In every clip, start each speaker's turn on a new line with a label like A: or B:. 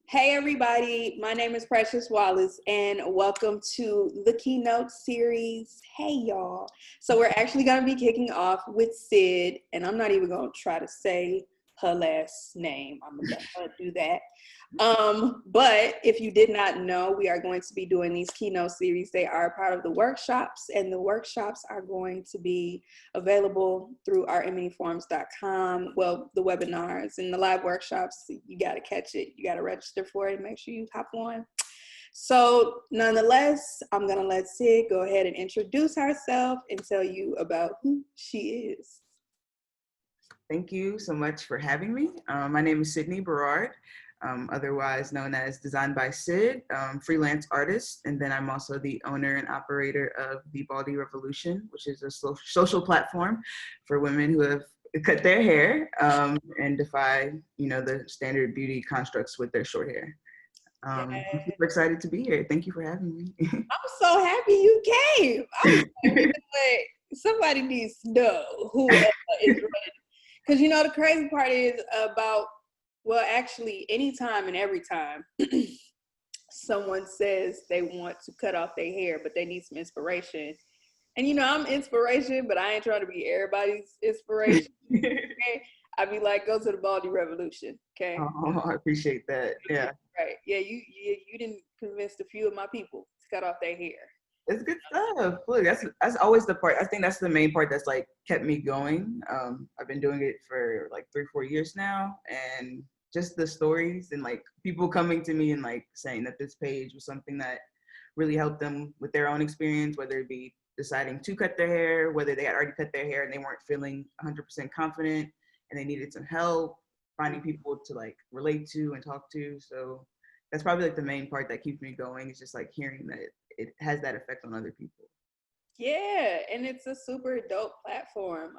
A: Hey everybody, my name is Precious Wallace and welcome to the Keynote Series. Hey y'all. So we're actually going to be kicking off with Syd, and I'm not even going to try to say her last name. I'm going to let her do that. But if you did not know, we are going to be doing these Keynote Series. They are part of the workshops, and the workshops are going to be available through our mneforums.com. Well, the webinars and the live workshops, you got to catch it. You got to register for it and make sure you hop on. So nonetheless, I'm going to let Syd go ahead and introduce herself and tell you about who she is.
B: Thank you so much for having me. My name is Sydne Barard, otherwise known as Designed by Syd, freelance artist. And then I'm also the owner and operator of the Baldy Revolution, which is a social platform for women who have cut their hair and defy, the standard beauty constructs with their short hair. I'm super excited to be here. Thank you for having me.
A: I'm so happy you came. I'm like, somebody needs to know who is ready. Because the crazy part is about, well, actually, anytime and every time someone says they want to cut off their hair, but they need some inspiration. And I'm inspiration, but I ain't trying to be everybody's inspiration. Okay? I'd be like, go to the Baldy Revolution. Okay.
B: Oh, I appreciate that. Yeah.
A: Right. Yeah. You didn't convince a few of my people to cut off their hair.
B: It's good stuff. Look, that's always the part. I think that's the main part that's like kept me going. I've been doing it for like 3-4 years now, and just the stories and like people coming to me and like saying that this page was something that really helped them with their own experience, whether it be deciding to cut their hair, whether they had already cut their hair and they weren't feeling 100% confident and they needed some help, finding people to like relate to and talk to. So that's probably like the main part that keeps me going, is just like hearing that it has that effect on other people.
A: Yeah, and it's a super dope platform.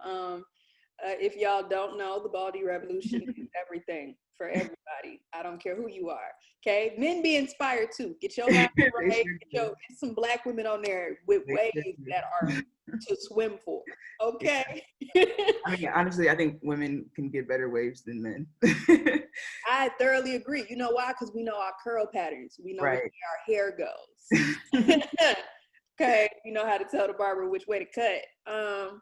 A: If y'all don't know, the Baldy Revolution is everything for everybody. I don't care who you are. Okay, men be inspired too. Get your life right. Get some Black women on there with waves that are to swim for. Okay.
B: I mean, honestly, I think women can get better waves than men.
A: I thoroughly agree. You know why? Because we know our curl patterns. We know
B: right.
A: where our hair goes. Okay, you know how to tell the barber which way to cut. So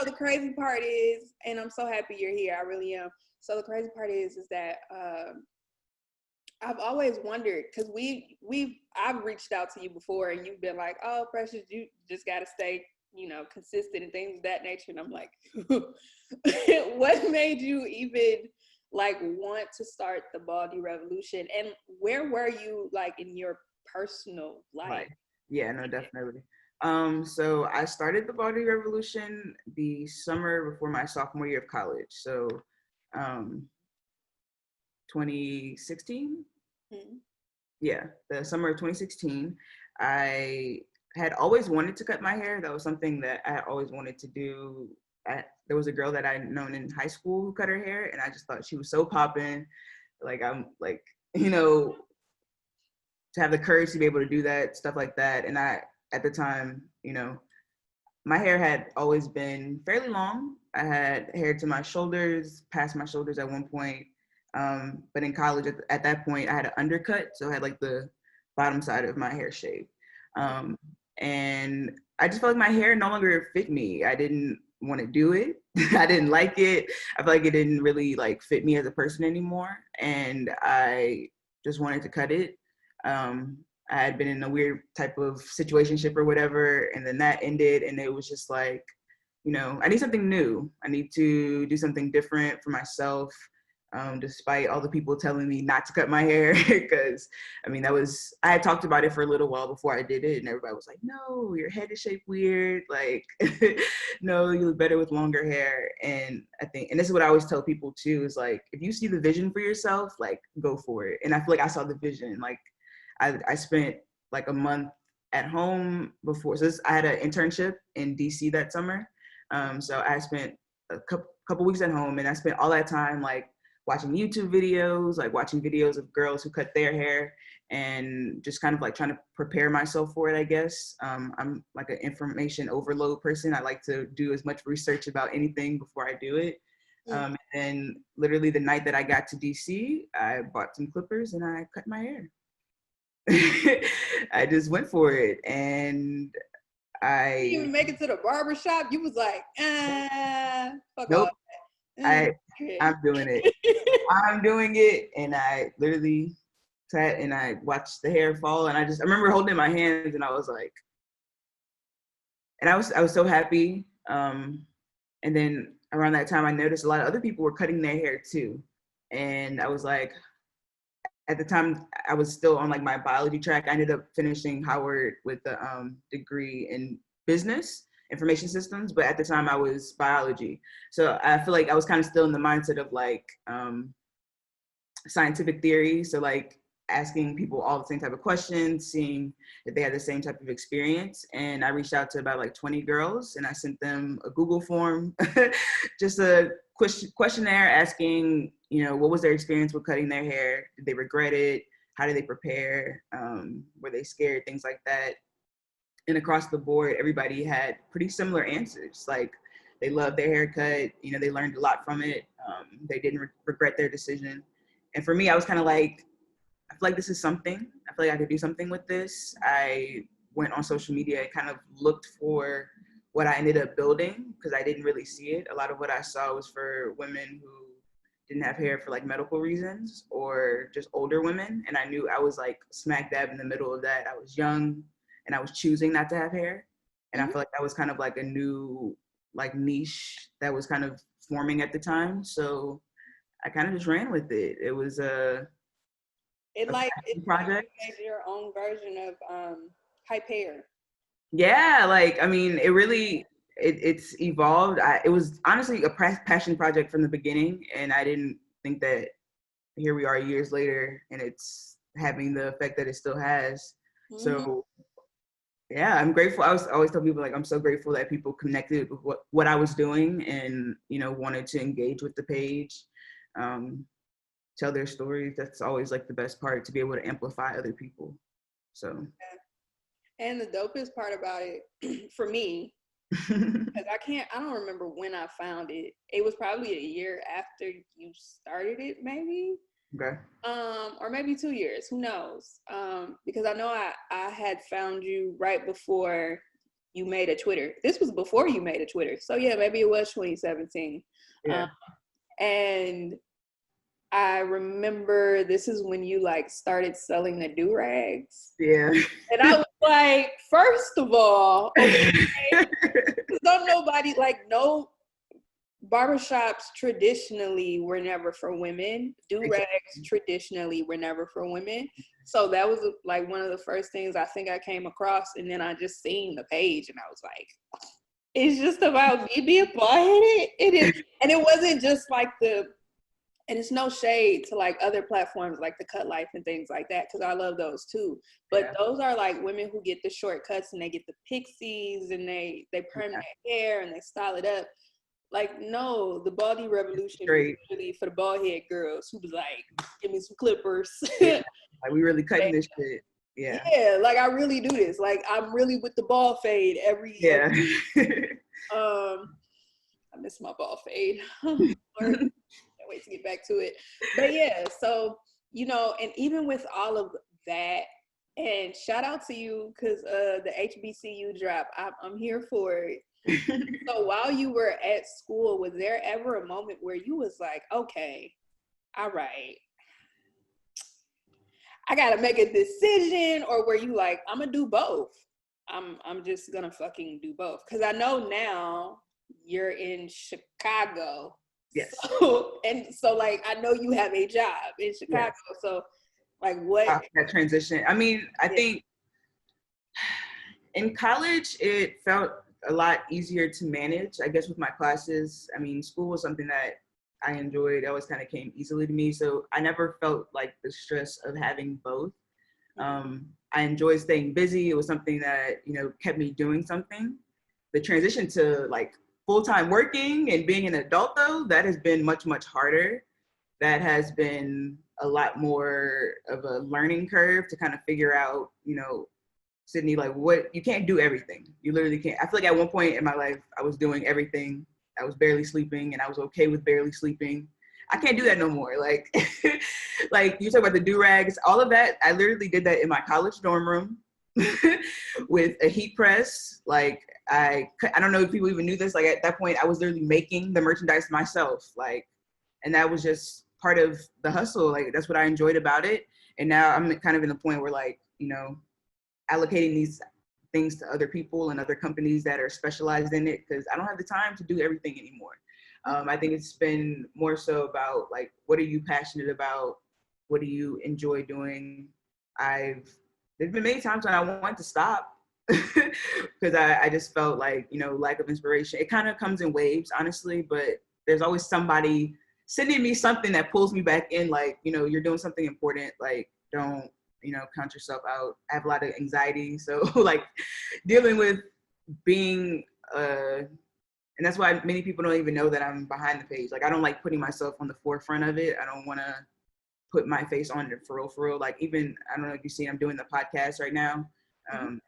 A: the crazy part is, and I'm so happy you're here. I really am. So the crazy part is that I've always wondered, because I've reached out to you before, and you've been like, "Oh, Precious, you just got to stay, consistent and things of that nature." And I'm like, what made you even like want to start the Baldy Revolution, and where were you like in your personal life?
B: Right. Yeah, no, definitely. So I started the Baldy Revolution the summer before my sophomore year of college. So 2016. Mm-hmm. Yeah, the summer of 2016. I had always wanted to cut my hair. That was something that I had always wanted to do. There was a girl that I'd known in high school who cut her hair, and I just thought she was so poppin'. Like, I'm like, to have the courage to be able to do that, stuff like that. And I, at the time, my hair had always been fairly long. I had hair to my shoulders, past my shoulders at one point. But in college, at that point, I had an undercut. So I had like the bottom side of my hair shaved. And I just felt like my hair no longer fit me. I didn't want to do it. I didn't like it. I felt like it didn't really like fit me as a person anymore. And I just wanted to cut it. I had been in a weird type of situationship or whatever, and then that ended, and it was just like, I need something new. I need to do something different for myself, despite all the people telling me not to cut my hair, because I had talked about it for a little while before I did it, and everybody was like, no, your head is shaped weird, like, no, you look better with longer hair. And I think, and this is what I always tell people too, is like, if you see the vision for yourself, like, go for it. And I feel like I saw the vision. Like, I spent like a month at home before. So I had an internship in DC that summer. So I spent a couple weeks at home, and I spent all that time like watching YouTube videos, like watching videos of girls who cut their hair, and just kind of like trying to prepare myself for it, I guess. I'm like an information overload person. I like to do as much research about anything before I do it. And literally the night that I got to DC, I bought some clippers and I cut my hair. I just went for it, and I
A: You didn't even make it to the barber shop. You was like, fuck
B: nope.
A: off.
B: I'm doing it. I'm doing it, and I literally sat and I watched the hair fall, and I remember holding my hands, and I was like, and I was so happy. And then around that time, I noticed a lot of other people were cutting their hair too, and I was like, at the time, I was still on like my biology track. I ended up finishing Howard with a degree in business information systems, but at the time I was biology. So I feel like I was kind of still in the mindset of like scientific theory. So like asking people all the same type of questions, seeing if they had the same type of experience. And I reached out to about like 20 girls, and I sent them a Google form, just a questionnaire asking, you know, what was their experience with cutting their hair? Did they regret it? How did they prepare? Were they scared? Things like that. And across the board, everybody had pretty similar answers. Like they loved their haircut. You know, they learned a lot from it. They didn't regret their decision. And for me, I was kind of like, I feel like this is something. I feel like I could do something with this. I went on social media and kind of looked for what I ended up building, because I didn't really see it. A lot of what I saw was for women who didn't have hair for like medical reasons, or just older women. And I knew I was like smack dab in the middle of that. I was young and I was choosing not to have hair. And I feel like that was kind of like a new like niche that was kind of forming at the time. So I kind of just ran with it. It was a project.
A: Made your own version of hype hair.
B: Yeah, like I mean, it really it's evolved. It was honestly a passion project from the beginning, and I didn't think that here we are years later, and it's having the effect that it still has. So yeah, I'm grateful. I always tell people like I'm so grateful that people connected with what I was doing, and you know, wanted to engage with the page, tell their stories. That's always like the best part, to be able to amplify other people. So.
A: And the dopest part about it for me, because I don't remember when I found it. It was probably a year after you started it, maybe.
B: Okay.
A: Or maybe 2 years, who knows? Because I know I had found you right before you made a Twitter. This was before you made a Twitter. So yeah, maybe it was 2017.
B: Yeah.
A: And I remember this is when you like started selling the do-rags.
B: Yeah.
A: And I was like, first of all, okay, don't nobody, like, no, barbershops traditionally were never for women. Do-rags traditionally were never for women. So that was like one of the first things I think I came across. And then I just seen the page and I was like, it's just about me being bald-headed. It is. And it wasn't just like and it's no shade to like other platforms like the Cut Life and things like that, because I love those too. But those are like women who get the shortcuts and they get the pixies and they perm their hair and they style it up. Like, no, the baldy revolution was really for the bald head girls who was like, give me some clippers.
B: Like we really cutting this shit. Yeah.
A: Yeah, like I really do this. Like I'm really with the ball fade every year. I miss my ball fade. Can't wait to get back to it. But yeah, so, you know, and even with all of that, and shout out to you, because the HBCU drop, I'm here for it. So while you were at school, was there ever a moment where you was like, okay, all right, I gotta make a decision? Or were you like, I'm gonna do both? I'm just gonna fucking do both? Because I know now you're in Chicago.
B: Yes.
A: So like I know you have a job in Chicago. Yes. So like what
B: that transition? I mean, I think in college it felt a lot easier to manage, I guess, with my classes. I mean, school was something that I enjoyed. It always kind of came easily to me. So I never felt like the stress of having both. I enjoyed staying busy. It was something that, you know, kept me doing something. The transition to like full-time working and being an adult, though, that has been much, much harder. That has been a lot more of a learning curve to kind of figure out, you know, Sydney, like what, you can't do everything. You literally can't. I feel like at one point in my life, I was doing everything I was barely sleeping, and I was okay with barely sleeping. I can't do that no more. Like, like you talk about the do-rags, all of that. I literally did that in my college dorm room with a heat press. Like, I don't know if people even knew this. Like, at that point, I was literally making the merchandise myself. Like, and that was just part of the hustle. Like, that's what I enjoyed about it. And now I'm kind of in the point where, like, you know, allocating these things to other people and other companies that are specialized in it, because I don't have the time to do everything anymore. I think it's been more so about, like, what are you passionate about? What do you enjoy doing? There's been many times when I want to stop because I just felt like, you know, lack of inspiration. It kind of comes in waves, honestly, but there's always somebody sending me something that pulls me back in, like, you know, you're doing something important, like, don't, you know, count yourself out. I have a lot of anxiety. So like dealing with being, and that's why many people don't even know that I'm behind the page. Like, I don't like putting myself on the forefront of it. I don't want to put my face on it for real. Like, even, I don't know if you see, I'm doing the podcast right now. And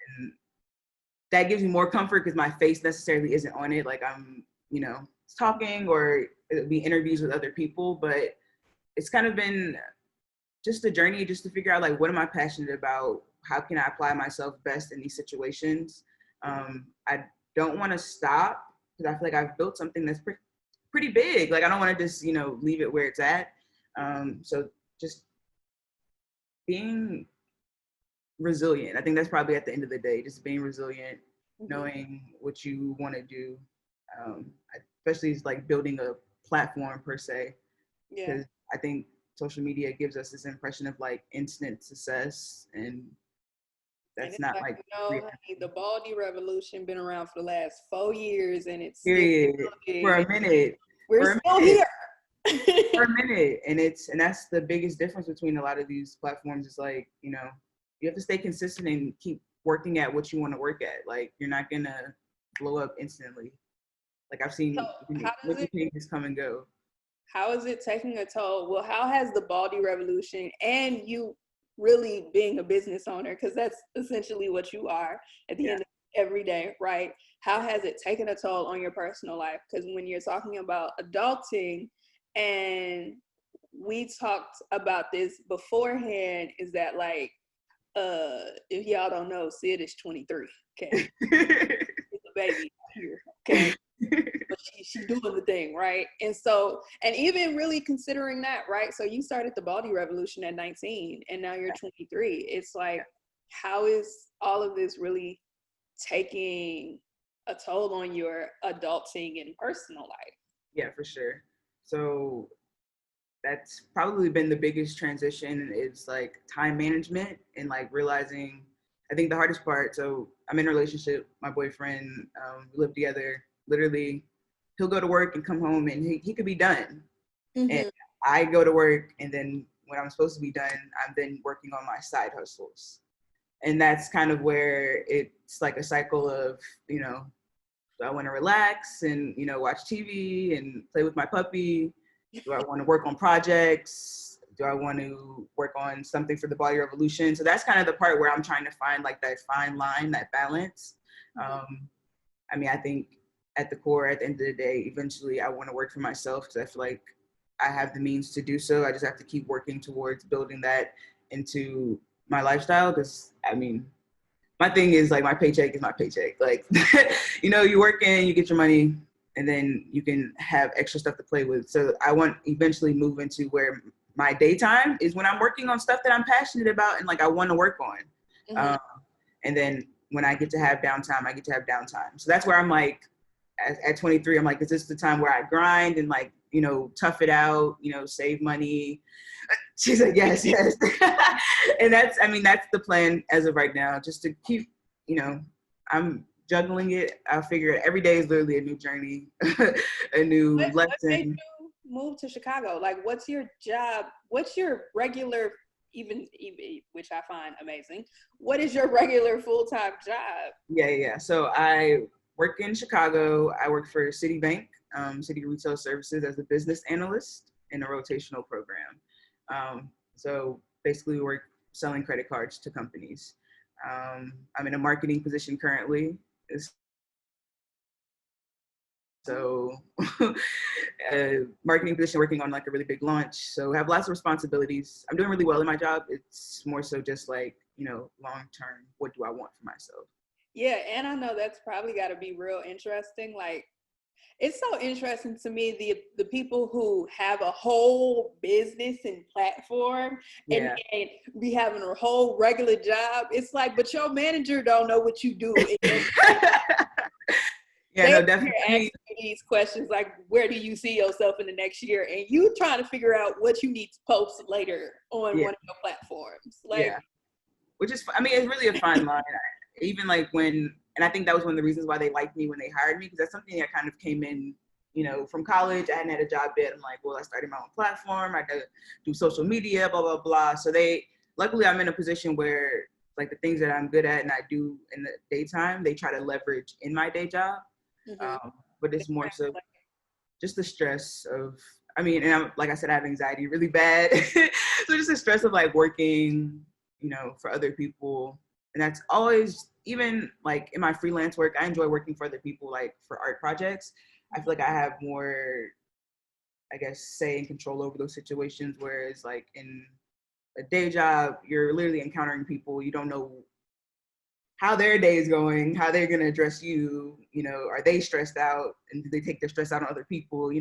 B: that gives me more comfort because my face necessarily isn't on it. Like, I'm, you know, talking, or it'll be interviews with other people, but it's kind of been just a journey just to figure out, like, what am I passionate about? How can I apply myself best in these situations? I don't want to stop because I feel like I've built something that's pretty big. Like, I don't want to just, you know, leave it where it's at. So just being resilient. I think that's probably at the end of the day, just being resilient, knowing what you want to do. Especially like building a platform per se, because I think social media gives us this impression of like instant success, and that's not like,
A: you know, honey, the baldy revolution been around for the last 4 years, and it's
B: period for a minute.
A: We're still here.
B: For a minute, and that's the biggest difference between a lot of these platforms. Is like, you know, you have to stay consistent and keep working at what you want to work at. Like, you're not gonna blow up instantly. Like, I've seen pages come and go.
A: How is it taking a toll? Well, how has the baldy revolution, and you really being a business owner, because that's essentially what you are at the end of every day, right? How has it taken a toll on your personal life? Because when you're talking about adulting, and we talked about this beforehand, is that, like, if y'all don't know, Syd is 23, okay? She's a baby here, okay? But she's doing the thing, right? And so, and even really considering that, right? So you started the baldy revolution at 19, and now you're 23. It's like, how is all of this really taking a toll on your adulting and personal life?
B: Yeah, for sure. So that's probably been the biggest transition, is like time management and like realizing, I think the hardest part, so I'm in a relationship, my boyfriend, we live together, literally he'll go to work and come home and he could be done. And I go to work, and then when I'm supposed to be done, I'm then working on my side hustles. And that's kind of where it's like a cycle of, you know, do I want to relax and, you know, watch TV and play with my puppy? Do I want to work on projects? Do I want to work on something for the baldy revolution? So that's kind of the part where I'm trying to find like that fine line, that balance. I mean, I think at the core, at the end of the day, eventually I want to work for myself, because I feel like I have the means to do so. I just have to keep working towards building that into my lifestyle. Because, I mean, my thing is, like, my paycheck is my paycheck. Like, you know, you work in, you get your money, and then you can have extra stuff to play with. So I want to eventually move into where my daytime is when I'm working on stuff that I'm passionate about and like I want to work on. And then when I get to have downtime, I get to have downtime. So that's where I'm like, at 23, I'm like, is this the time where I grind and like, you know, tough it out, you know, save money? She's like, yes. And that's the plan as of right now, just to keep, you know, I'm juggling it. I figure every day is literally a new journey, a new lesson. What made
A: you move to Chicago? Like, what's your job? What's your regular, even which I find amazing, what is your regular full-time job?
B: Yeah. So I work in Chicago. I work for Citibank, City Retail Services, as a business analyst in a rotational program. So basically, we work selling credit cards to companies. I'm in a marketing position currently. So marketing position, working on like a really big launch. So I have lots of responsibilities. I'm doing really well in my job. It's more so just like, long term, what do I want for myself?
A: Yeah, and I know that's probably got to be real interesting. Like, it's so interesting to me, the people who have a whole business and platform and
B: Yeah.
A: then be having a whole regular job. It's like, but your manager don't know what you do.
B: Yeah,
A: They
B: no,
A: You're
B: definitely.
A: asking you these questions like, where do you see yourself in the next year? And you trying to figure out what you need to post later on
B: Yeah,
A: one of your platforms. Like,
B: yeah. Which is, I mean, it's really a fine line. Even like and I think that was one of the reasons why they liked me when they hired me, because that's something that kind of came in, from college. I hadn't had a job yet. I'm like, well, I started my own platform. I got to do social media, blah, blah, blah. So luckily I'm in a position where like the things that I'm good at and I do in the daytime, they try to leverage in my day job.
A: mhm.
B: But it's more so just the stress of, I mean, and like I said, I have anxiety really bad. So just the stress of like working, for other people. And that's always, even like in my freelance work, I enjoy working for other people, like for art projects. I feel like I have more, I guess, say and control over those situations. Whereas like in a day job, you're literally encountering people. You don't know how their day is going, how they're going to address you, are they stressed out and do they take their stress out on other people,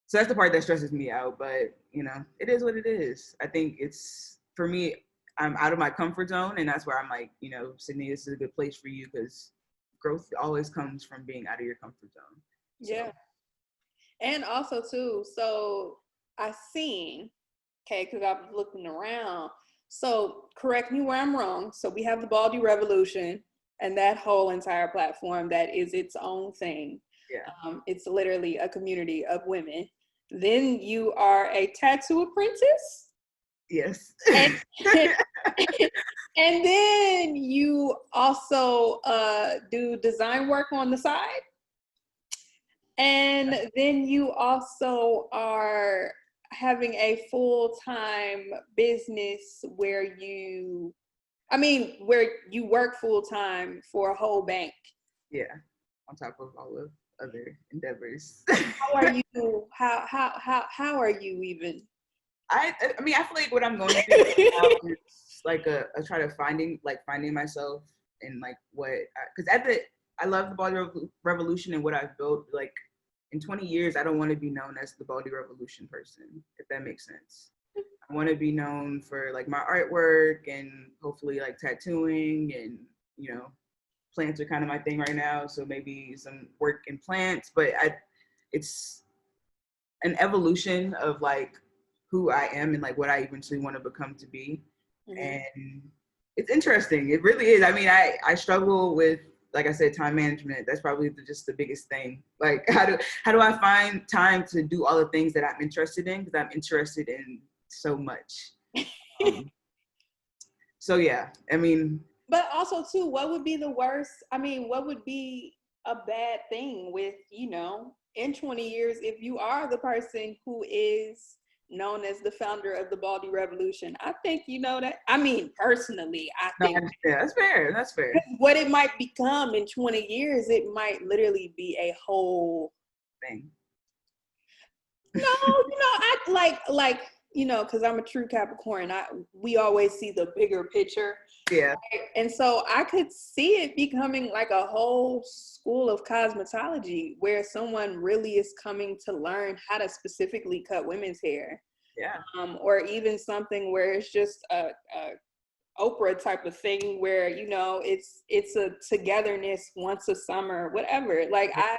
B: So that's the part that stresses me out, but it is what it is. I think it's, for me, I'm out of my comfort zone, and that's where I'm like, Sydney, this is a good place for you, because growth always comes from being out of your comfort zone.
A: Yeah.
B: So
A: And also too, so I seen, okay, because I was looking around. So correct me where I'm wrong. So we have the Baldy Revolution and that whole entire platform that is its own thing.
B: yeah.
A: It's literally a community of women. Then you are a tattoo apprentice.
B: Yes.
A: And, and then you also do design work on the side. And then you also are having a full-time business where where you work full-time for a whole bank.
B: Yeah. On top of all of other endeavors.
A: How are you? How are you even?
B: I mean, I feel like what I'm going through right now is like a try to finding myself and like because I love the Baldy Revolution and what I've built. Like in 20 years, I don't want to be known as the Baldy Revolution person, if that makes sense. I want to be known for like my artwork and hopefully like tattooing, and plants are kind of my thing right now. So maybe some work in plants, but it's an evolution of like who I am and like what I eventually want to become to be.
A: Mm-hmm.
B: And it's interesting. It really is. I mean, I struggle with, like I said, time management. That's probably just the biggest thing. Like how do I find time to do all the things that I'm interested in? Because I'm interested in so much. So yeah, I mean.
A: But also too, what would be the worst? I mean, what would be a bad thing with, in 20 years, if you are the person who is known as the founder of the Baldy Revolution? I think that. I mean, personally, I
B: No,
A: think
B: yeah, that's fair. That's fair.
A: what it might become in 20 years, it might literally be a whole
B: Thing.
A: No, I because I'm a true Capricorn. We always see the bigger picture.
B: Yeah.
A: Right? And so I could see it becoming like a whole school of cosmetology where someone really is coming to learn how to specifically cut women's hair.
B: Yeah.
A: Or even something where it's just a Oprah type of thing where it's a togetherness once a summer, whatever. Like
B: I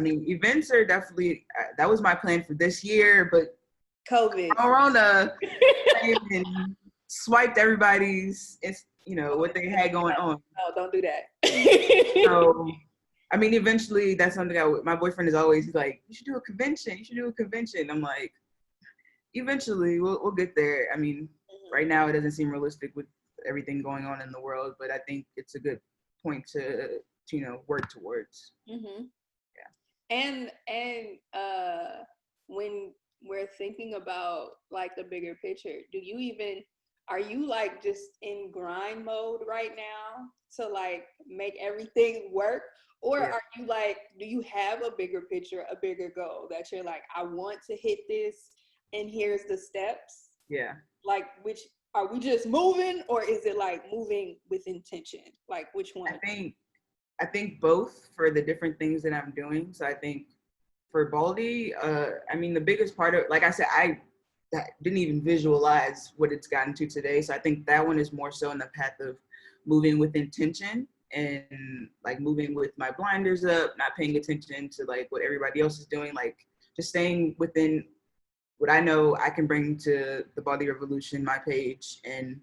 B: mean, events are definitely, that was my plan for this year, but
A: COVID.
B: Corona came and swiped everybody's, what they had going on.
A: No, don't do that.
B: So, I mean, eventually that's something my boyfriend is always, he's like, you should do a convention. You should do a convention. I'm like, eventually we'll get there. I mean, right now it doesn't seem realistic with everything going on in the world, but I think it's a good point to work towards.
A: Mm-hmm. And when we're thinking about like the bigger picture, are you like just in grind mode right now to like make everything work? Or
B: Yeah.
A: are you like, do you have a bigger picture, a bigger goal that you're like, I want to hit this and here's the steps?
B: Yeah.
A: Like, which are we just moving, or is it like moving with intention? Like, which one?
B: I think both for the different things that I'm doing. So I think for Baldy, I mean, the biggest part of, like I said, didn't even visualize what it's gotten to today. So I think that one is more so in the path of moving with intention and like moving with my blinders up, not paying attention to like what everybody else is doing, like just staying within what I know I can bring to the Baldy Revolution, my page, and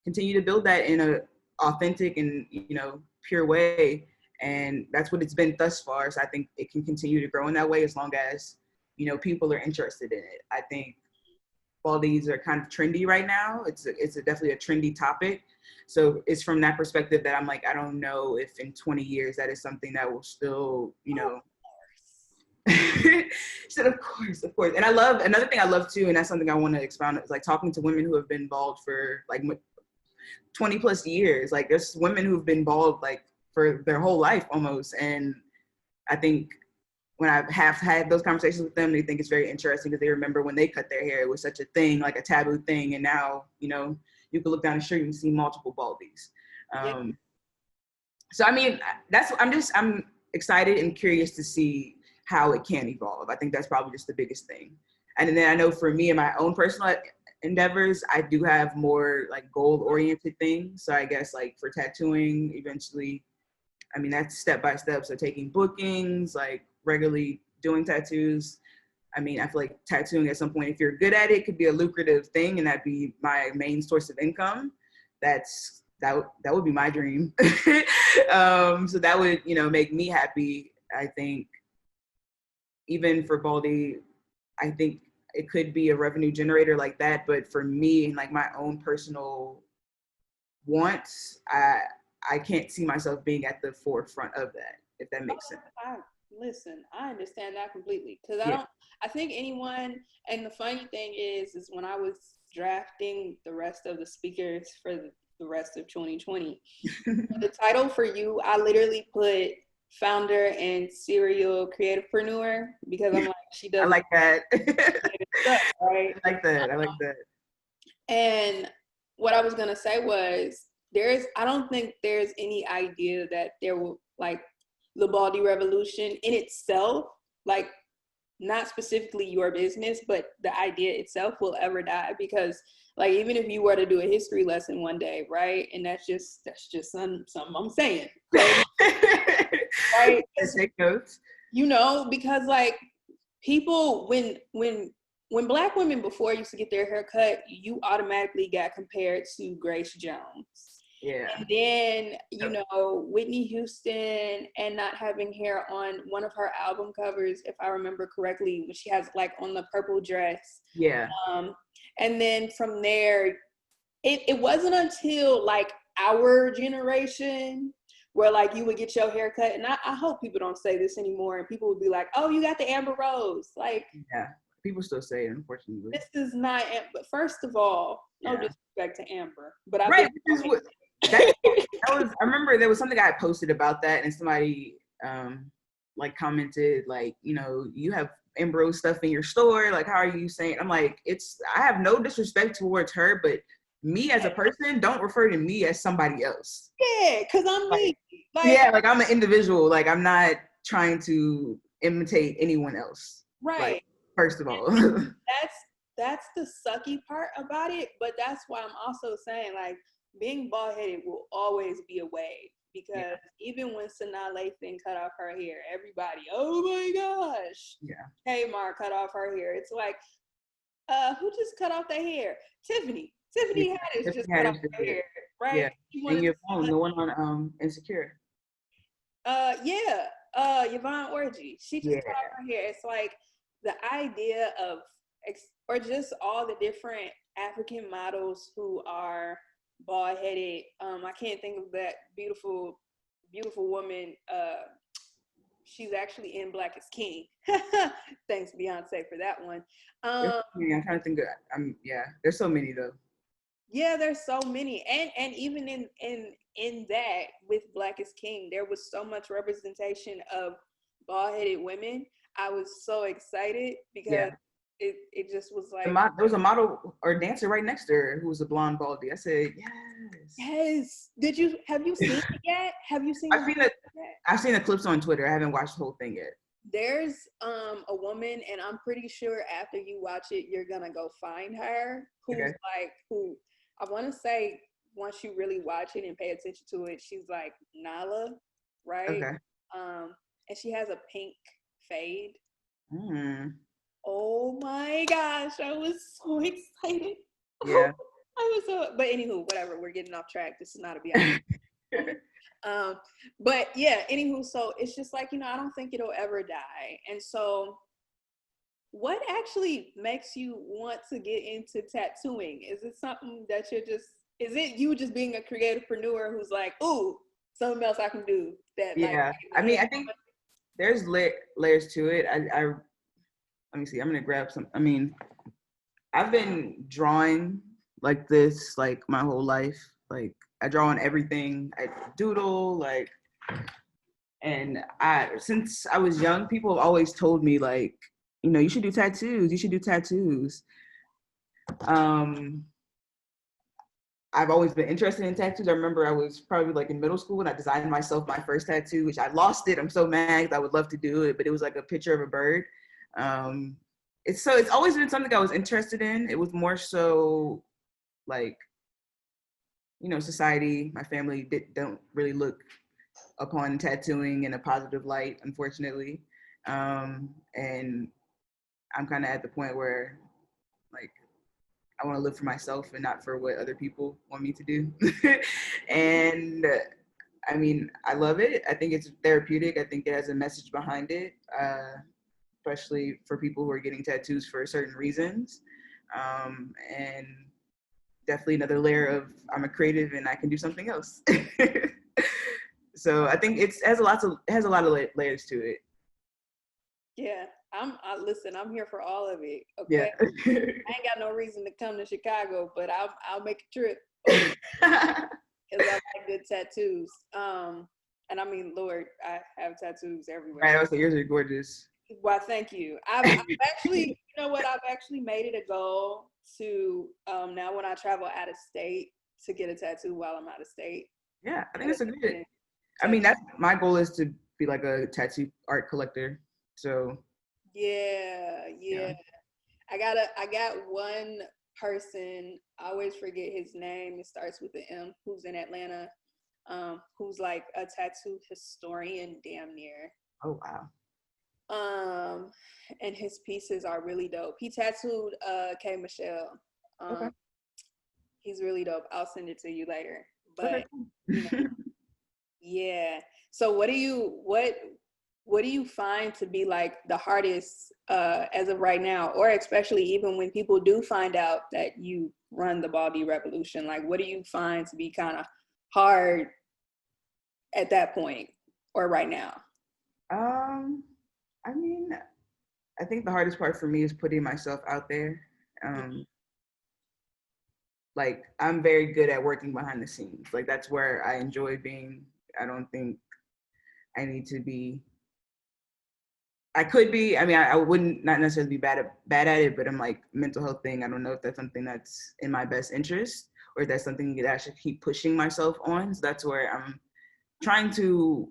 B: continue to build that in a authentic and, pure way. And that's what it's been thus far. So I think it can continue to grow in that way as long as, people are interested in it. I think Baldies are kind of trendy right now. It's definitely a trendy topic. So it's from that perspective that I'm like, I don't know if in 20 years that is something that will still, said, of course. And I love, another thing I love too, and that's something I want to expound on, is like talking to women who have been bald for like 20 plus years. Like there's women who've been bald like for their whole life almost. And I think when I have had those conversations with them, they think it's very interesting because they remember when they cut their hair, it was such a thing, like a taboo thing. And now, you can look down the street and see multiple baldies.
A: Yeah.
B: So, I mean, I'm excited and curious to see how it can evolve. I think that's probably just the biggest thing. And then I know for me and my own personal endeavors, I do have more like goal oriented things. So I guess like for tattooing, eventually, I mean, that's step by step. So taking bookings, like regularly doing tattoos. I mean, I feel like tattooing at some point, if you're good at it, could be a lucrative thing, and that'd be my main source of income. That would be my dream. So that would, make me happy. I think even for Baldy, I think it could be a revenue generator like that. But for me, like my own personal wants, I can't see myself being at the forefront of that, if that makes sense.
A: Listen, I understand that completely, because
B: Yeah.
A: I think anyone, and the funny thing is when I was drafting the rest of the speakers for the rest of 2020, the title for you, I literally put founder and serial creativepreneur, because I'm like, she does
B: I like that.
A: stuff, right?
B: I like that.
A: And what I was going to say was, I don't think there's any idea that there will, like, the Baldy Revolution in itself, like, not specifically your business, but the idea itself will ever die, because like, even if you were to do a history lesson one day, right? And that's just something I'm saying. Right?
B: Take notes.
A: Because like, people, when Black women before used to get their hair cut, you automatically got compared to Grace Jones.
B: Yeah.
A: And then, Whitney Houston, and not having hair on one of her album covers, if I remember correctly, when she has like on the purple dress.
B: Yeah.
A: And then from there, it wasn't until like our generation where like you would get your hair cut. And I hope people don't say this anymore, and people would be like, oh, you got the Amber Rose. Like,
B: yeah, people still say it, unfortunately.
A: this is not, but first of all, no disrespect to Amber, but I
B: right, I remember there was something I posted about that, and somebody like commented like, you have Amber Rose stuff in your store, like how are you saying? I'm like, I have no disrespect towards her, but me as a person, don't refer to me as somebody else.
A: Yeah, because I'm me.
B: Like I'm an individual. Like I'm not trying to imitate anyone else.
A: Right.
B: Like, first of all.
A: That's the sucky part about it, but that's why I'm also saying, like, being bald-headed will always be a wave, because even when Sanaa Lathan cut off her hair, everybody, oh my gosh.
B: Yeah.
A: Tamar cut off her hair. It's like, who just cut off their hair? Tiffany Haddish just cut off her hair, right?
B: Yeah. And your phone, the one on Insecure.
A: Yvonne Orji. She just cut off her hair. It's like the idea of, or just all the different African models who are bald-headed. I can't think of that beautiful woman. She's actually in Black is King. Thanks, Beyonce, for that one.
B: I'm trying to think of, there's so many though.
A: Yeah, there's so many, and even in that with Black is King, there was so much representation of bald-headed women. I was so excited because
B: Yeah.
A: it just was like,
B: There was a model or dancer right next to her who was a blonde baldy. I said, yes.
A: yes. Have you seen it yet? Have you seen the
B: I've seen it.
A: yet?
B: I've seen the clips on Twitter. I haven't watched the whole thing yet.
A: There's a woman, and I'm pretty sure after you watch it, you're gonna go find her.
B: Okay.
A: Who I want to say once you really watch it and pay attention to it, she's like Nala, right?
B: Okay.
A: And she has a pink fade.
B: Mm.
A: Oh my gosh, I was so excited.
B: Yeah.
A: I was so, but anywho, whatever. We're getting off track. This is not a Beyonce moment. But yeah, anywho, so it's just like, I don't think it'll ever die. And so what actually makes you want to get into tattooing? Is it something that is it you just being a creativepreneur who's like, ooh, something else I can do that
B: Yeah. I mean, I think there's layers to it. Let me see. I'm gonna grab some. I mean, I've been drawing like this like my whole life. Like I draw on everything. I doodle like, and since I was young, people have always told me like, you should do tattoos. You should do tattoos. I've always been interested in tattoos. I remember I was probably like in middle school and I designed myself my first tattoo, which I lost it. I'm so mad. I would love to do it, but it was like a picture of a bird. It's always been something I was interested in. It was more so like, society, my family don't really look upon tattooing in a positive light, unfortunately. And I'm kind of at the point where like, I want to live for myself and not for what other people want me to do. And I mean, I love it. I think it's therapeutic. I think it has a message behind it, especially for people who are getting tattoos for certain reasons. And definitely another layer of I'm a creative and I can do something else. So I think it has a lot of layers to it.
A: Yeah, listen, I'm here for all of it.
B: Yeah.
A: Okay. I ain't got no reason to come to Chicago, but I'll make a trip because I like good tattoos. And I mean, Lord, I have tattoos everywhere.
B: Right. Also, yours are gorgeous.
A: Well, thank you. I've actually, I've actually made it a goal to now when I travel out of state to get a tattoo while I'm out of state.
B: Yeah, I think it's a good. I mean, that's my goal is to be like a tattoo art collector. So.
A: Yeah. I got one person, I always forget his name. It starts with an M, who's in Atlanta, who's like a tattoo historian damn near.
B: Oh wow.
A: And his pieces are really dope. He tattooed K Michelle.
B: Okay.
A: He's really dope. I'll send it to you later. But
B: okay.
A: yeah. So what do you find to be like the hardest as of right now, or especially even when people do find out that you run the Baldy Revolution? Like, what do you find to be kind of hard at that point or right now?
B: I mean, I think the hardest part for me is putting myself out there. Like, I'm very good at working behind the scenes. Like, that's where I enjoy being. I don't think I need to be. I could be. I mean, I wouldn't not necessarily be bad at it, but I'm like mental health thing. I don't know if that's something that's in my best interest or if that's something that I should keep pushing myself on. So that's where I'm trying to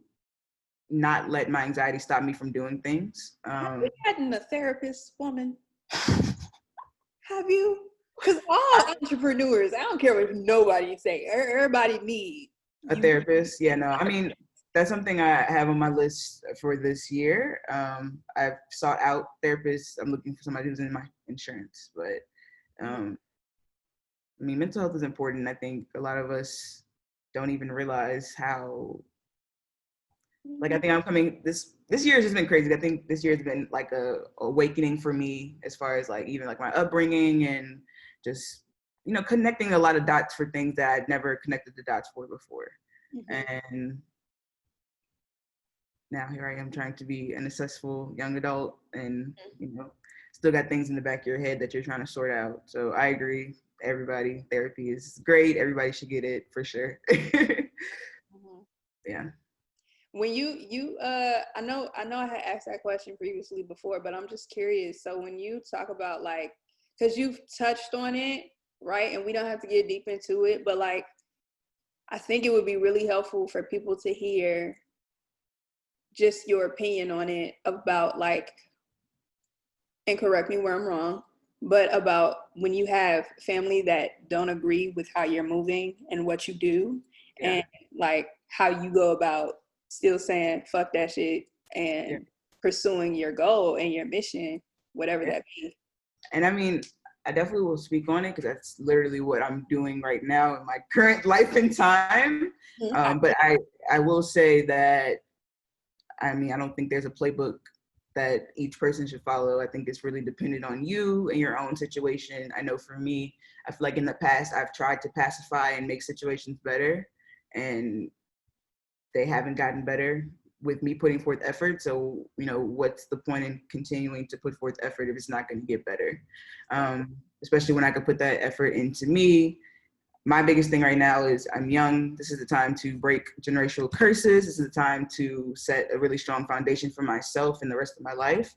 B: not let my anxiety stop me from doing things.
A: Have you gotten a therapist, woman? Have you? Because all entrepreneurs, I don't care what nobody say, everybody needs
B: a therapist. Yeah, no, I mean, that's something I have on my list for this year. I've sought out therapists. I'm looking for somebody who's in my insurance, but I mean, mental health is important. I think a lot of us don't even realize how, like, I think I'm coming, this year has just been crazy. I think this year has been like a awakening for me as far as like, even like my upbringing and just, connecting a lot of dots for things that I'd never connected the dots for before. And now here I am trying to be an successful young adult and, still got things in the back of your head that you're trying to sort out. So I agree. everybody. Therapy is great. Everybody should get it for sure. Yeah.
A: When I know I had asked that question previously before, but I'm just curious. So when you talk about like, because you've touched on it, right? And we don't have to get deep into it, but like, I think it would be really helpful for people to hear just your opinion on it about like, and correct me where I'm wrong, but about when you have family that don't agree with how you're moving and what you do, and like how you go about still saying fuck that shit and pursuing your goal and your mission, whatever that be.
B: And I mean, I definitely will speak on it because that's literally what I'm doing right now in my current life and time. But I will say that, I mean, I don't think there's a playbook that each person should follow. I think it's really dependent on you and your own situation. I know for me, I feel like in the past, I've tried to pacify and make situations better, and they haven't gotten better with me putting forth effort. So, you know, what's the point in continuing to put forth effort if it's not going to get better? Especially when I could put that effort into me. My biggest thing right now is I'm young. This is the time to break generational curses. This is the time to set a really strong foundation for myself and the rest of my life.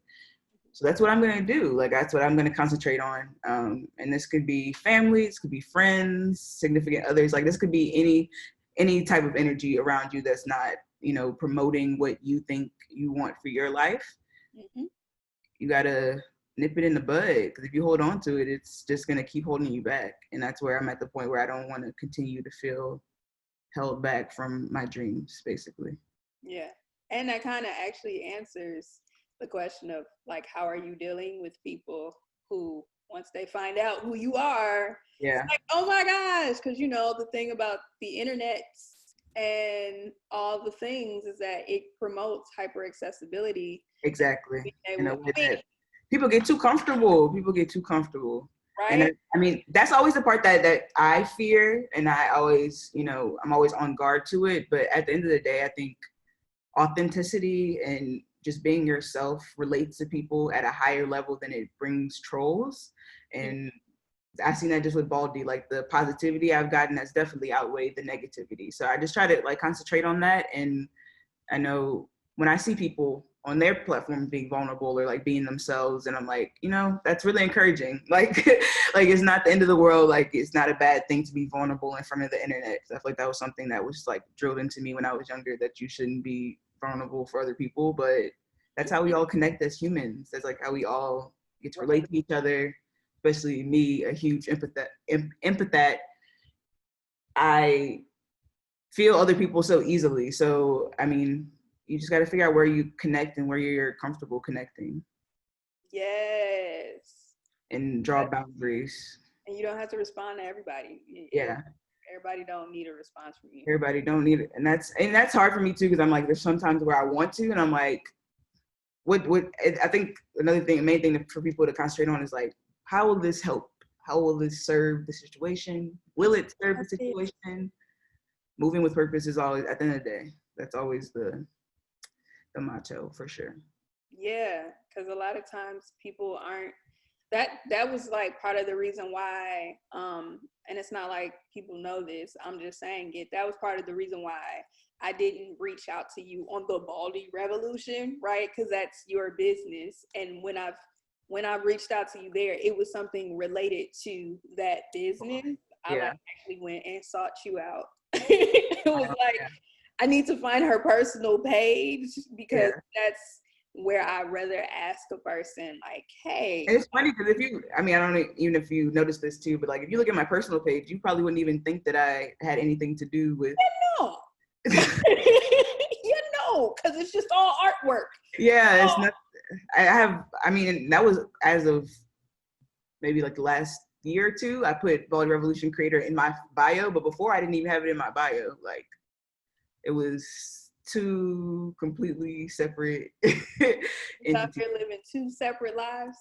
B: So that's what I'm going to do. Like, that's what I'm going to concentrate on. And this could be family, this could be friends, significant others. Like, this could be any type of energy around you that's not, you know, promoting what you think you want for your life. You got to nip it in the bud, because if you hold on to it, it's just going to keep holding you back. And that's where I'm at the point where I don't want to continue to feel held back from my dreams, basically.
A: Yeah. And that kind of actually answers the question of like, how are you dealing with people who, once they find out who you are, it's like, oh my gosh, because you know, the thing about the internet and all the things is that it promotes hyper accessibility.
B: Exactly. In a way that people get too comfortable.
A: Right.
B: And I mean, that's always the part that I fear, and I always, you know, I'm always on guard to it. But at the end of the day, I think authenticity and just being yourself relates to people at a higher level than it brings trolls. And I've seen that just with Baldy, like the positivity I've gotten has definitely outweighed the negativity. So I just try to like concentrate on that. And I know when I see people on their platform being vulnerable or like being themselves, and I'm like, you know, that's really encouraging. Like, like it's not the end of the world. Like, it's not a bad thing to be vulnerable in front of the internet. I feel like that was something that was like drilled into me when I was younger, that you shouldn't be vulnerable for other people. But that's how we all connect as humans. That's like how we all get to relate to each other. Especially me, a huge empath. I feel other people so easily. So, I mean, you just got to figure out where you connect and where you're comfortable connecting.
A: Yes.
B: And draw boundaries.
A: And you don't have to respond to everybody.
B: Yeah.
A: Everybody don't need a response from you.
B: Everybody don't need it. And that's hard for me too, because I'm like, there's sometimes where I want to, and I'm like, I think another thing, main thing for people to concentrate on is like, how will this help? How will this serve the situation? Will it serve the situation? Moving with purpose is always, at the end of the day, that's always the motto for sure.
A: Yeah, because a lot of times people aren't, that was like part of the reason why, and it's not like people know this, I'm just saying it, that was part of the reason why I didn't reach out to you on the Baldy Revolution, right? Because that's your business. And when I've reached out to you there, it was something related to that business. I like actually went and sought you out. It was like, I need to find her personal page, because that's where I'd rather ask a person like, hey.
B: And it's funny because I don't know, even if you notice this too, but like if you look at my personal page, you probably wouldn't even think that I had anything to do with.
A: No. You know, because it's just all artwork.
B: Yeah, it's not. That was as of maybe like the last year or two. I put Baldy Revolution creator in my bio, but before I didn't even have it in my bio. Like, it was two completely separate
A: You're living two separate lives.